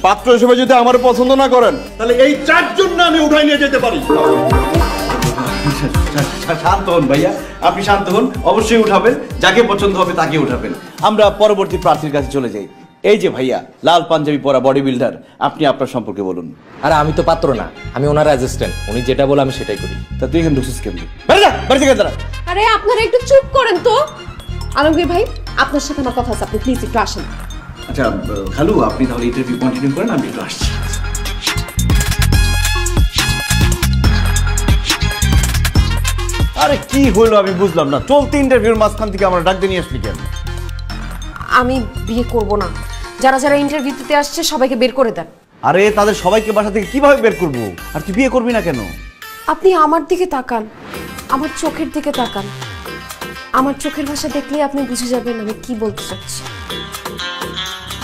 পাত্র হিসেবে যদি আমার পছন্দ না করেন তাহলে এই 4 জন না আমি উঠাই নিয়ে যেতে পারি। শান্ত হন ভাইয়া, আপনি শান্ত হন, অবশ্যই উঠাবেন, যাকে পছন্দ হবে তাকে উঠাবেন। আমরা পরবর্তী প্রার্থীর কাছে চলে যাই। এই যে ভাইয়া লাল পাঞ্জাবি পরা বডি বিল্ডার, আপনি আপনার সম্পর্কে বলুন। আরে আমি তো পাত্র না, আমি ওনার অ্যাসিস্ট্যান্ট, উনি যেটা বলে আমি সেটাই করি। তা তুই এখানে ঢুকছিস কেমনি? বাড়ি থেকে দাঁড়া। আরে আপনারা একটু চুপ করেন তো। আলমগীর ভাই, আপনার সাথে আমার কথা আছে, আপনি প্লিজ একটু আসেন। আচ্ছা খালু, আপনি তাহলে ইন্টারভিউ কন্টিনিউ করেন, আমি একটু আসছি। আরে কি হইলো আমি বুঝলাম না, চলতি ইন্টারভিউর মাঝখান থেকে আমরা ডাক দিয়ে নিয়ে আসলি কেন? আমি বিয়ে করব না। যারা যারা ইন্টারভিউ দিতে আসছে সবাইকে বের করে দেন। আরে তাদের সবাইকে বাসা থেকে কিভাবে বের করবো? আর তুই বিয়ে করবি না কেন? আপনি আমার দিকে তাকান, আমার চোখের দিকে তাকান। আমার চোখের ভাষা দেখলেই আপনি বুঝে যাবেন আমি কি বলতে চাচ্ছি।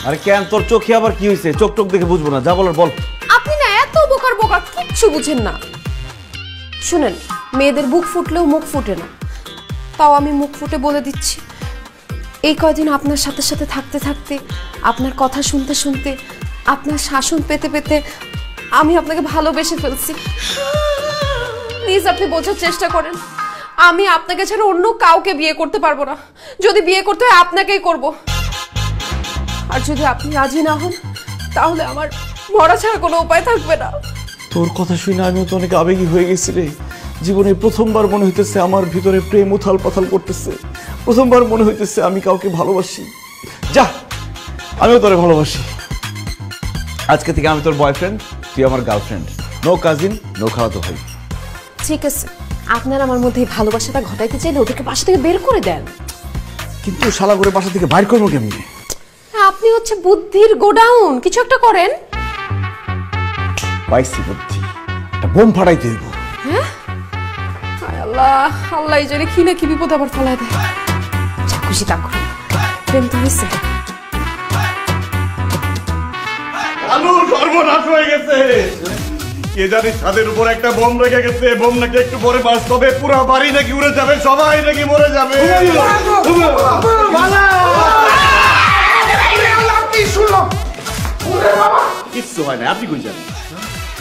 আরে কেন, তোর চোখে আবার কি হয়েছে? চোখ টোক দেখে বুঝবো না, যা বলার বল। আপনি না এত বোকার বোকা, কিচ্ছু বুঝেন না। শুনেন, মেয়েদের বুক ফুটলেও মুখ ফুটে না, তাও আমি মুখ ফুটে বলে দিচ্ছি, এই কয়দিন আপনার সাথে সাথে থাকতে থাকতে, আপনার কথা শুনতে শুনতে, আপনার শাসন পেতে পেতে আমি আপনাকে ভালোবেসে ফেলছি। প্লিজ আপনি বোঝার চেষ্টা করেন, আমি আপনাকে ছাড়া অন্য কাউকে বিয়ে করতে পারবো না। যদি বিয়ে করতে হয় আপনাকেই করব, আর যদি আপনি রাজি না হন তাহলে আমার মরা ছাড়া কোনো উপায় থাকবে না। তোর কথা শুনে আমিও তো অনেক আবেগী হয়ে গেছি রে। জীবনে প্রথমবার মনে হইতেছে আমার ভিতরে প্রেম উথাল পাথাল করতেছে, প্রথমবার মনে হইতেছে আমি কাউকে ভালোবাসি। যা, আমিও তোরে ভালোবাসি। আজকে থেকে আমি তোর বয়ফ্রেন্ড, তুই আমার গার্লফ্রেন্ড। নো কাজিন, নো খাওয়াতো ভাই। ঠিক আছে, আপনারা আমার মধ্যে এই ভালোবাসাটা ঘটাইতে চাইলে ওদেরকে বাসা থেকে বের করে দেন। কিন্তু শালা করে বাসা থেকে বাইর করবো কেমনি? আপনি হচ্ছে বুদ্ধির গোডাউন, কিছু একটা করেন। পাইছি বুদ্ধি, একটা বোম ফাটাইতে হইব। হ্যাঁ, আল্লাহ আল্লাহ জানে কি না কি বিপদ আবার ফেলায় দেয়। যা খুশি তা করুন, প্রেম তো হয়েছে। আলু সর্বনাশ হয়ে গেছে। কে জানি ছাদের উপর একটা বোম রেখে গেছে, বোম নাকি একটু পরে বাস্ট হবে, পুরো বাড়ি নাকি উড়ে যাবে, সবাই নাকি মরে যাবে। কিচ্ছু হয় না, আপনি কই জানেন?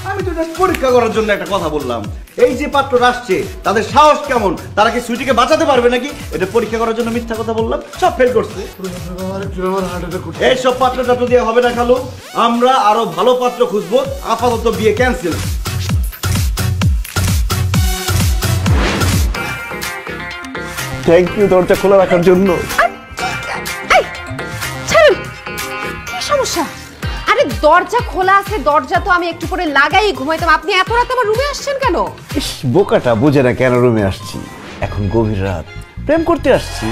আমি তো পরীক্ষা করার জন্য একটা কথা বললাম। এই যে পাত্র আসছে তাদের সাহস কেমন, তারা কি সুইটিকে বাঁচাতে পারবে নাকি, এটা পরীক্ষা করার জন্য মিথ্যা কথা বললাম, সব ফেল করছে। এই সব পাত্রটা তো দিয়ে হবে না খালু, আমরা আরো ভালো পাত্র খুঁজবো। আপাতত বিয়ে ক্যান্সেল। থ্যাংক ইউ দরজা খোলা রাখার জন্য। কি সমস্যা? আরে দরজা খোলা আছে, দরজা তো আমি একটু পরে লাগাই ঘুমাইতাম, আপনি এত রাতে আমার রুমে আসছেন কেন? ইস, বোকাটা বুঝে না কেন রুমে আসছি। এখন গভীর রাত, প্রেম করতে আসছি।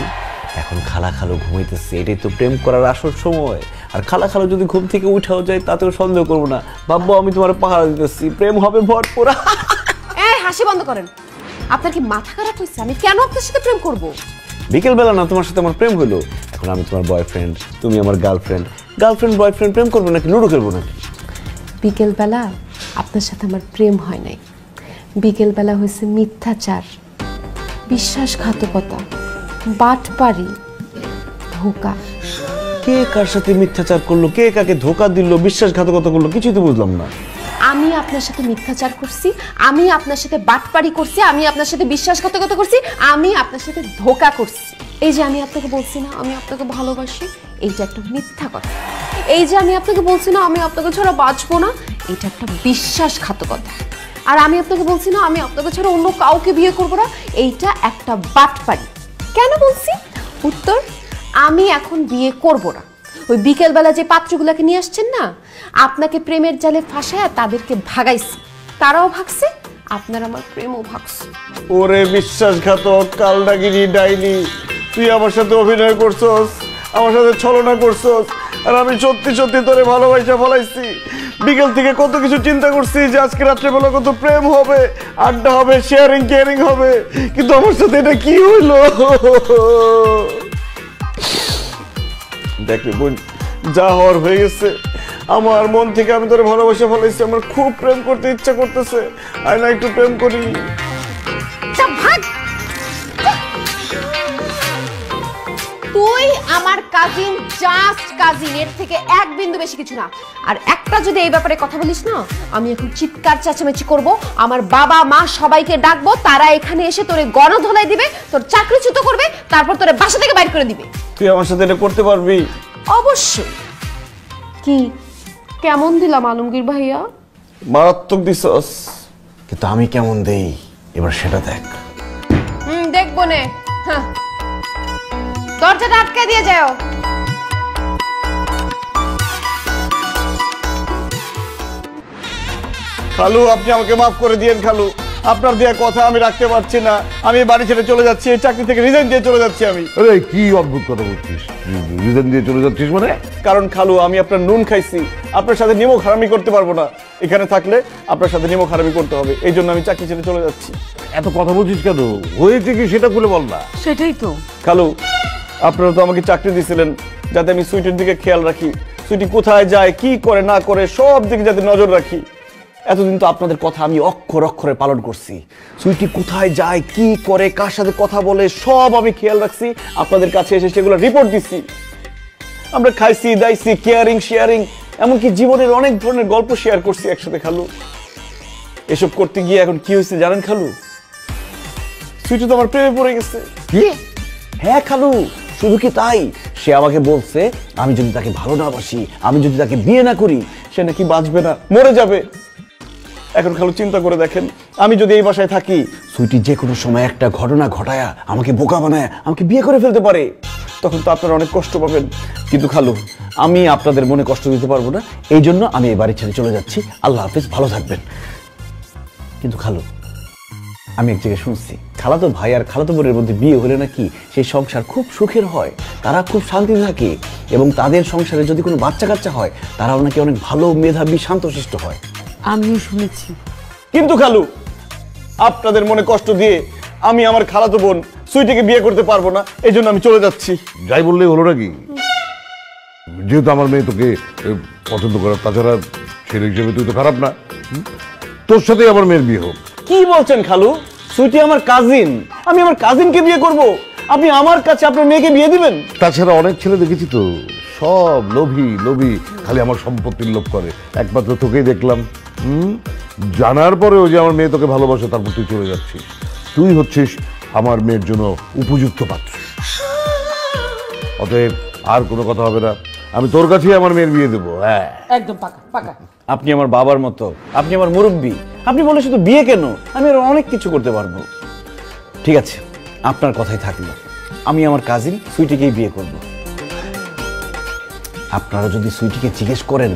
এখন খালা খালো ঘুমাইতেছে, এটাই তো প্রেম করার আসল সময়। আর খালা খালো যদি ঘুম থেকে উঠাও যায় তাতেও সন্দেহ করবো না, ভাববো আমি তোমার পাহারা দিতেছি, প্রেম হবে ভরপুর। এই হাসি বন্ধ করেন। আপনার কি মাথা খারাপ হয়েছে? আমি কেন আপনার সাথে প্রেম করব? বিকেল বেলা না তোমার সাথে আমার প্রেম হলো, এখন আমি তোমার বয়ফ্রেন্ড, তুমি আমার গার্লফ্রেন্ড। গার্লফ্রেন্ড বয়ফ্রেন্ড প্রেম করবো নাকি লুডো খেলবো নাকি? বিকেলবেলা আপনার সাথে আমার প্রেম হয় নাই, বিকেলবেলা হয়েছে মিথ্যাচার, বিশ্বাসঘাতকতা, বাটপারি, ধোঁকা। কে কার সাথে মিথ্যাচার করলো, কে কাকে ধোঁকা দিল, বিশ্বাসঘাতকতা করলো, কিছুই তো বুঝলাম না। আমি আপনার সাথে মিথ্যাচার করছি, আমি আপনার সাথে বাটপারি করছি, আমি আপনার সাথে বিশ্বাসঘাতকতা করছি, আমি আপনার সাথে ধোঁকা করছি। এই যে আমি আপনাকে বলছি না আমি আপনাকে ভালোবাসি, এইটা একটা মিথ্যা কথা। এই যে আমি আপনাকে বলছি না আমি আপনাকে ছাড়া বাঁচবো না, এটা একটা বিশ্বাসঘাতকতা। আর আমি আপনাকে বলছি না আমি আপনাকে ছাড়া অন্য কাউকে বিয়ে করবো না, এইটা একটা বাটপারি। কেন বলছি? উত্তর, আমি এখন বিয়ে করব না। ওই বিকেলবেলা যে পাত্রগুলোকে নিয়ে আসছেন না, আপনাকে প্রেমের জালে ফাঁসায় তাদেরকে ভাগাইছি, তারাও ভাগছে, আপনার আমার প্রেমও ভাগছে। ওরে বিশ্বাসঘাতক, কালডাগিরি, ডাইনি, তুই আমার সাথে অভিনয় করছস, আমার সাথে ছলনা করছস, আর আমি সত্যি সত্যি তোরে ভালোবাসা ফলাইছি। বিকেল থেকে কত কিছু চিন্তা করছি যে আজকে রাত্রেবেলা কত প্রেম হবে, আড্ডা হবে, শেয়ারিং কেয়ারিং হবে, কিন্তু আমার সাথে এটা কি হইলো? দেখ রে বোন, যা হওয়ার হয়ে গেছে। আমার মন থেকে আমি তোরে ভালোবাসা ফেলাইছি, আমার খুব প্রেম করতে ইচ্ছা করতেছে। আয় না একটু প্রেম করি। তুই আমার কাজিন, জাস্ট কাজিন, এর থেকে এক বিন্দু বেশি কিছু না। আর একটা যদি এই ব্যাপারে কথা বলিস না, আমি এখন চিৎকার চেঁচামেচি করব, আমার বাবা মা সবাইকে ডাকবো, তারা এখানে এসে তোরে গণধোলাই দিবে, তোর চাকরিচ্যুত করবে, তারপর তোরে বাসা থেকে বাইর করে দিবে। তুই আমার সাথে এটা করতে পারবি? অবশ্যই। কি কেমন দিলাম আলমগীর ভাইয়া? মারাত্মক দিছস, কিন্তু আমি কেমন দেই এবার সেটা দেখ। দেখবো নে। হ্যাঁ, দরজাটা আটকে দিয়ে যাও। খালু, আপনি আমাকে মাফ করে দিয়েন খালু। আপনার দেয়া কথা আমি রাখতে পারছি না। আমি বাড়ি ছেড়ে চলে যাচ্ছি, এই চাকরি থেকে রিজাইন দিয়ে চলে যাচ্ছি আমি। আরে কি অদ্ভুত কথা বলছিস, রিজাইন দিয়ে চলে যাচ্ছিস মানে? কারণ খালু, আমি আপনার নুন খাইছি, আপনার সাথে নিমক হারামি করতে পারবো না। এখানে থাকলে আপনার সাথে নিমক হারামি করতে হবে, এই জন্য আমি চাকরি ছেড়ে চলে যাচ্ছি। এত কথা বলছিস কেন? হয়েছে কি সেটা খুলে বল না। সেটাই তো খালু, আপনারা তো আমাকে চাকরি দিয়েছিলেন যাতে আমি সুইটির দিকে খেয়াল রাখি, সুইটি কোথায় যায়, কি করে না করে, সব দিকে যাতে নজর রাখি। এতদিন তো আপনাদের কথা আমি অক্ষর অক্ষরে পালন করছি। সুইটি কোথায় যায়, কি করে, কার সাথে কথা বলে, সব আমি খেয়াল রাখছি। আপনাদের কাছে এসে সেগুলো রিপোর্ট দিচ্ছি। আমরা খাইছি, দাইছি, কেয়ারিং, শেয়ারিং, এমনকি জীবনের অনেক ধরনের গল্প শেয়ার করছি একসাথে খালু। এসব করতে গিয়ে এখন কি হয়েছে জানেন খালু? সুইটি তো আমার প্রেমে পড়ে গেছে। কি? হ্যাঁ খালু, শুধু কি তাই, সে আমাকে বলছে আমি যদি তাকে ভালো না বাসি, আমি যদি তাকে বিয়ে না করি, সে নাকি বাঁচবে না, মরে যাবে। এখন খালু চিন্তা করে দেখেন, আমি যদি এই বাসায় থাকি, সুইটি যে কোনো সময় একটা ঘটনা ঘটায়া আমাকে বোকা বানায় আমাকে বিয়ে করে ফেলতে পারে। তখন তো আপনারা অনেক কষ্ট পাবেন। কিন্তু খালু, আমি আপনাদের মনে কষ্ট দিতে পারবো না, এই জন্য আমি এই বাড়ি ছেড়ে চলে যাচ্ছি। আল্লাহ হাফেজ, ভালো থাকবেন। কিন্তু খালু, আমি এক জায়গায় শুনছি খালাতো ভাই আর খালাতো বোনের মধ্যে বিয়ে হলে নাকি সেই সংসার খুব সুখের হয়, তারা খুব শান্তিতে থাকে, এবং তাদের সংসারে যদি কোনো বাচ্চা কাচ্চা হয় তারাও নাকি অনেক ভালো, মেধাবী, শান্তশিষ্ট হয়। আমিও শুনেছি। কিন্তু খালু, আপনাদের মনে কষ্ট দিয়ে আমি আমার খালাতো বোন সুইটিকে বিয়ে করতে পারবো না, এই জন্য আমি চলে যাচ্ছি। যাই বললেই হলো নাকি? যেহেতু আমার মেয়ে তোকে পছন্দ করে, তাছাড়া ছেলে হিসেবে তুই তো খারাপ না, তোর সাথেই আমার মেয়ের বিয়ে হোক। কি বলছেন খালু? সুইটি আমার কাজিন, আমি আমার কাজিনকে বিয়ে করব? আপনি আমার কাছে আপনার মেয়েকে বিয়ে দিবেন? তাছাড়া অনেক ছেলে দেখেছি তো, সব লোভী লোভী, খালি আমার সম্পত্তির লোভ করে। একমাত্র তোকেই দেখলাম, জানার পরেও যে আমার মেয়ে তোকে ভালোবাসে, তারপর তুই চলে যাচ্ছিস। তুই হচ্ছিস আমার মেয়ের জন্য উপযুক্ত পাত্র। অতএব আর কোনো কথা হবে না, আমি তোর কাছেই আমার মেয়ের বিয়ে দেবো। হ্যাঁ, একদম পাকা পাকা। আপনি আমার বাবার মতো, আপনি আমার মুরব্বী, আপনি বলে শুধু বিয়ে কেন, আমি আর অনেক কিছু করতে পারবো। ঠিক আছে, আপনার কথাই থাকলো, আমি আমার কাজিন সুইটিকেই বিয়ে করব। আপনারা যদি সুইটিকে জিজ্ঞেস করেন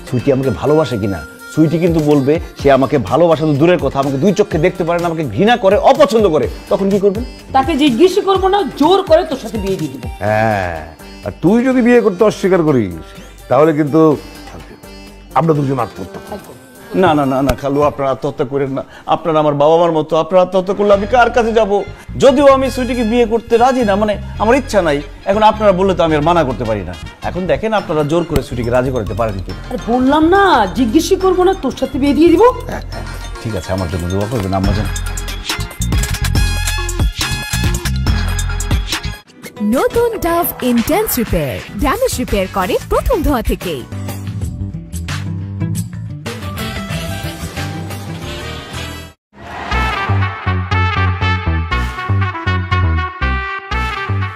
সুইটি আমাকে ভালোবাসে কিনা, সুইটি কিন্তু বলবে সে আমাকে ভালোবাসা তো দূরের কথা, আমাকে দুই চোখে দেখতে পারে না, আমাকে ঘৃণা করে, অপছন্দ করে। তখন কি করবেন? তাকে জিজ্ঞেসই করবো না, জোর করে তোর সাথে বিয়ে দিয়ে দিবো। হ্যাঁ, আর তুই যদি বিয়ে করতে অস্বীকার করিস তাহলে কিন্তু আমরা দুজন আত্মহত্যা করব। না না না না খালু, আপনারা আত্মহত্যা করেন না। আপনারা আমার বাবা মার মতো, আপনারা আত্মহত্যা করলে আমি কার কাছে যাব? যদিও আমি সুইটিকে বিয়ে করতে রাজি না, মানে আমার ইচ্ছা নাই। এখন আপনারা বললে তো আমি আর মানা করতে পারি না। এখন দেখেন আপনারা জোর করে সুইটিকে রাজি করতে পারেন কি? আরে বললাম না, জিজ্ঞেসই করবো না, তোর সাথে বিয়ে দিয়ে দিবো। ঠিক আছে, আমার জন্য দোয়া করবেন আম্মাজান। নতুন Dove intense repair, damage repair করে প্রথম ধোয়া থেকেই।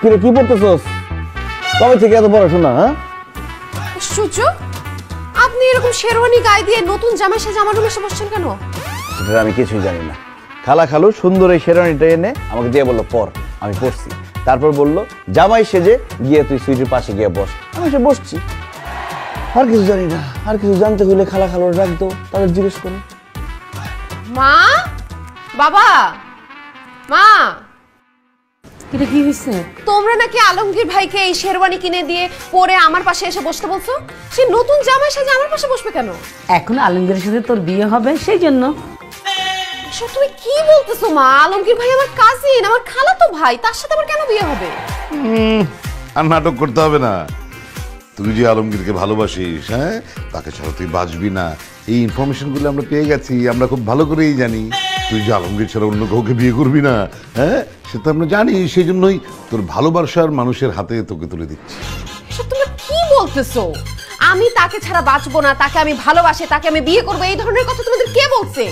কিরে, কি পড়তেছস? কবে থেকে এত পড়াশোনা? হ্যাঁ, আশ্চর্য, আপনি এরকম শেরওয়ানি গায়ে দিয়ে নতুন জামা সেজে আমার রুমে এসে বসছেন কেন? সেটা আমি কিছুই জানি না। খালু সুন্দর এই শেরওয়ানিটা এনে আমাকে দিয়ে বললো পর, আমি পড়ছি। তারপর বললো জামাই সেজে গিয়ে তুই সুইটির পাশে গিয়ে বস, আমি এসে বসছি। আর কিছু জানি না। আর কিছু জানতে হলে খালুর রাখতো, তাদের জিজ্ঞেস করো। মা, বাবা, মা, এটা কি হয়েছে? তোমরা নাকি আলমগীর ভাইকে এই শেরওয়ানি কিনে দিয়ে পরে আমার পাশে এসে বসতে বলছো? সে নতুন জামাই সেজে আমার পাশে বসবে কেন? এখন আলমগীরের সাথে তোর বিয়ে হবে, সেই জন্য। তুমি কি বলতেছো মা? আলমগীর ভাই আমার কাজিন, আমার খালাতো ভাই, তার সাথে আমার কেন বিয়ে হবে? আর নাটক করতে হবে না, তুই যে আলমগীরকে ভালোবাসিস, হ্যাঁ, তাকে ছাড়া তুই বাঁচবি না, এই ইনফরমেশনগুলো আমরা পেয়ে গেছি। আমরা খুব ভালো করেই জানি তুই যে আলমগীর ছাড়া অন্য কাউকে বিয়ে করবি না, হ্যাঁ, সেটা আমরা জানি। সেই জন্যই তোর ভালোবাসার মানুষের হাতে তোকে তুলে দিচ্ছি। এসব তুমি কি বলতেছো? আমি তাকে ছাড়া বাঁচবো না, তাকে আমি ভালোবাসি, তাকে আমি বিয়ে করবো, এই ধরনের কথা তোমাদের কে বলছে?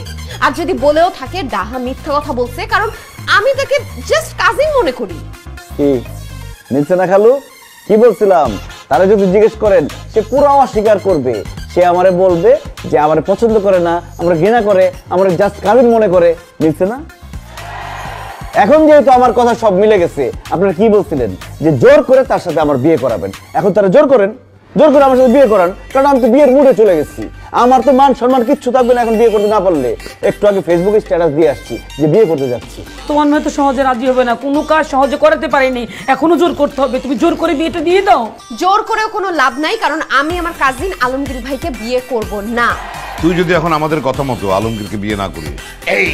আর যদি বলেও থাকে, ডাহা মিথ্যা কথা বলছে, কারণ আমি তাকে জাস্ট কাজিন মনে করি। কি নিচ্ছে না খালু? কি বলছিলাম? তারা যদি জিজ্ঞেস করেন, সে পুরো অস্বীকার করবে। সে আমারে বলবে যে আমারে পছন্দ করে না, আমরা ঘৃণা করে, আমরা জাস্ট কাজিন মনে করে। নিচ্ছে না? এখন যেহেতু আমার কথা সব মিলে গেছে, আপনারা কি বলছিলেন যে জোর করে তার সাথে আমার বিয়ে করাবেন। এখন তারা জোর করে আমার সাথে বিয়ে করান, কারণ আমি তো বিয়ের মুডে চলে গেছি। আমার তো মান সম্মান কিচ্ছু থাকবে না এখন বিয়ে করতে না পারলে। একটু আগে ফেসবুকে স্ট্যাটাস দিয়ে আসছি যে বিয়ে করতে যাচ্ছি। তোমার মেয়ে তো সহজে রাজি হবে না, কোনো কাজ সহজে করাতে পারেনি, এখনো জোর করতে হবে। তুমি জোর করে বিয়েটা দিয়ে দাও। জোর করেও কোনো লাভ নাই, কারণ আমি আমার কাজিন আলমগীর ভাইকে বিয়ে করব না। তুই যদি এখন আমাদের কথা মতো আলমগীরকে বিয়ে না করিস, এই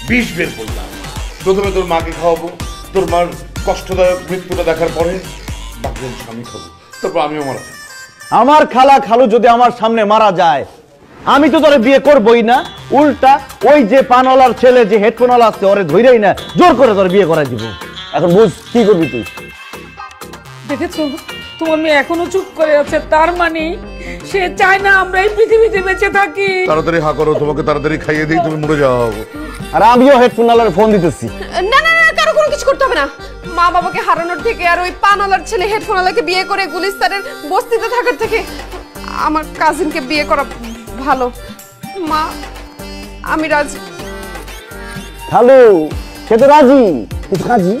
বিষ বের করলাম। প্রথমে তোর মাকে খাওয়াবো, তোর মার কষ্টদায়ক মৃত্যুটা দেখার পরে বাকি স্বামী খাবো, তারপর আমিও মারা যাবো। আমার খালা খালু যদি আমার সামনে মারা যায়, আমি তো তোরে বিয়ে করবই না। উল্টা ওই যে পানওয়ালার ছেলে, যে হেডফোনওয়ালা আছে, ওরে ধইরাই না জোর করে তোর বিয়ে করাই দিব। এখন বুঝ কি করবি তুই। দেখেছো, তোমার মেয়ে এখনো চুপ করে আছে, তার মানে সে চায় না আমরা এই পৃথিবীতে বেঁচে থাকি। তাড়াতাড়ি হা করো, তোমাকে তাড়াতাড়ি খাইয়ে দিই, তুমি মরে যাও। আর আমিও হেডফোনওয়ালার ফোন দিতেছি। না না না, কারো কোনো কিছু করতে হবে না। মা বাবাকে হারানোর থেকে আর ওই পানালার ছেলে হেডফোনওয়ালাকে বিয়ে করে গুলিস্তানের বস্তিতে থাকার থেকে আমার কাজিনকে বিয়ে করা ভালো। মা, আমি রাজি। খালু সে তো রাজি, কিন্তু কাজী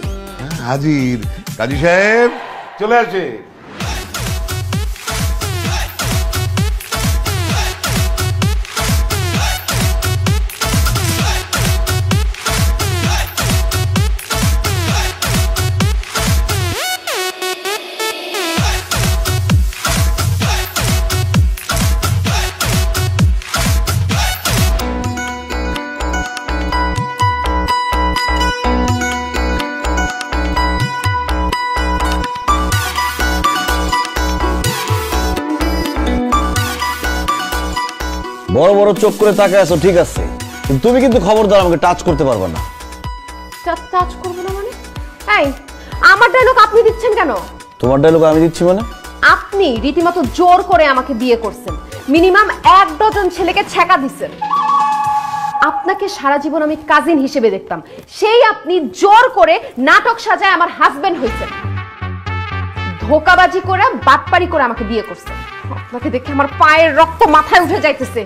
হাজির। কাজী সাহেব চলে আসে। বড় বড় চোখ করে তাকায় আছো, ঠিক আছে, কিন্তু তুমি কিন্তু খবরদার আমাকে টাচ করতে পারবে না। টাচ করব না মানে? এই, আমার ডায়লগ আপনি দিচ্ছেন কেন? তোমার ডায়লগ আমি দিচ্ছি মানে? আপনি রীতিমতো জোর করে আমাকে বিয়ে করছেন, মিনিমাম 1 ডজন ছেলেকে ছেকা দিচ্ছেন। আপনাকে সারা জীবন আমি কাজিন হিসেবে দেখতাম, সেই আপনি জোর করে নাটক সাজায় আমার হাজবেন্ড হয়েছেন। ধোকাবাজি করে, বাটপারি করে আমাকে বিয়ে করছেন। আপনাকে দেখে আমার পায়ের রক্ত মাথায় উঠে যাইতেছে।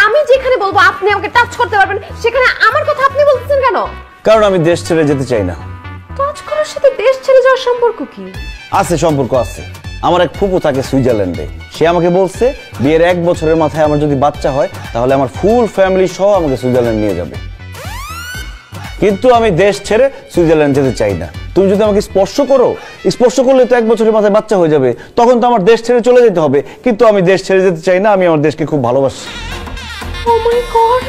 আমি যেখানে বলবো আপনি আমাকে টাচ করতে পারবেন, সেখানে আমার কথা আপনি বলতেছেন কেন? কারণ আমি দেশ ছেড়ে যেতে চাই না। টাচ করার সাথে দেশ ছেড়ে যাওয়ার সম্পর্ক কি? আছে, সম্পর্ক আছে। আমার এক ফুপু থাকে সুইজারল্যান্ডে। সে আমাকে বলছে বিয়ের 1 বছরের মাথায় আমার যদি বাচ্চা হয়, তাহলে আমার ফুল ফ্যামিলি সহ আমাকে সুইজারল্যান্ড নিয়ে যাবে। কিন্তু আমি দেশ ছেড়ে সুইজারল্যান্ড যেতে চাই না। তুমি যদি আমাকে স্পর্শ করো, স্পর্শ করলে তো 1 বছরের মাথায় বাচ্চা হয়ে যাবে, তখন তো আমার দেশ ছেড়ে চলে যেতে হবে। কিন্তু আমি দেশ ছেড়ে যেতে চাই না, আমি আমার দেশকে খুব ভালোবাসি। ও মাই গড,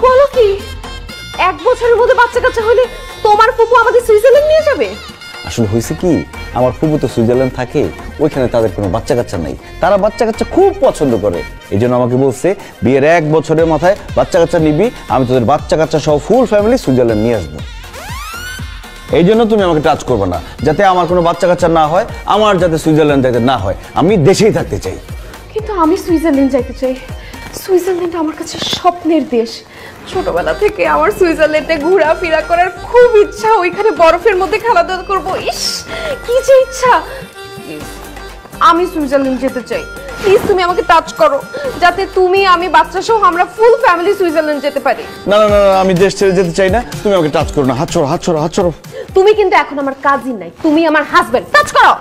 বলো কি? 1 বছরের মধ্যে বাচ্চা কাচ্চা হলে তোমার ফুপু আমাদের সুইজারল্যান্ড নিয়ে যাবে? আসলে হয়েছে কি, আমার ফুপু তো সুইজারল্যান্ড থাকে, ওইখানে তাদের কোনো বাচ্চা কাচ্চা নাই। তারা বাচ্চা কাচ্চা খুব পছন্দ করে, এই জন্য আমাকে বলছে বিয়ের 1 বছরের মাথায় বাচ্চা কাচ্চা নিবি, আমি তোদের বাচ্চা কাচ্চা সহ ফুল ফ্যামিলি সুইজারল্যান্ড নিয়ে আসবো। এই জন্য তুমি আমাকে টাচ করবে না, যাতে আমার কোনো বাচ্চা কাচ্চা না হয়, আমার যাতে সুইজারল্যান্ড যাতে না হয়। আমি দেশেই থাকতে চাই। কিন্তু আমি সুইজারল্যান্ড যাইতে চাই। সুইজারল্যান্ড আমার কাছে স্বপ্নের দেশ। ছোটবেলা থেকে আমার সুইজারল্যান্ডে ঘোরাফেরা করার খুব ইচ্ছা, ওইখানে বরফের মধ্যে খেলাধুলা করবো। ইস, কি যে ইচ্ছা! আমি সুইজারল্যান্ড যেতে চাই। প্লিজ তুমি আমাকে টাচ করো, যাতে তুমি, আমি, বাচ্চা সহ আমরা ফুল ফ্যামিলি সুইজারল্যান্ড যেতে পারি। না না না, আমি দেশ ছেড়ে যেতে চাই না। তুমি আমাকে টাচ করো না। হাত ছড়ো, হাত ছড়ো, হাত ছড়ো। তুমি কিন্তু এখন আমার কাজিন নাই, তুমি আমার হাজবেন্ড। টাচ করো।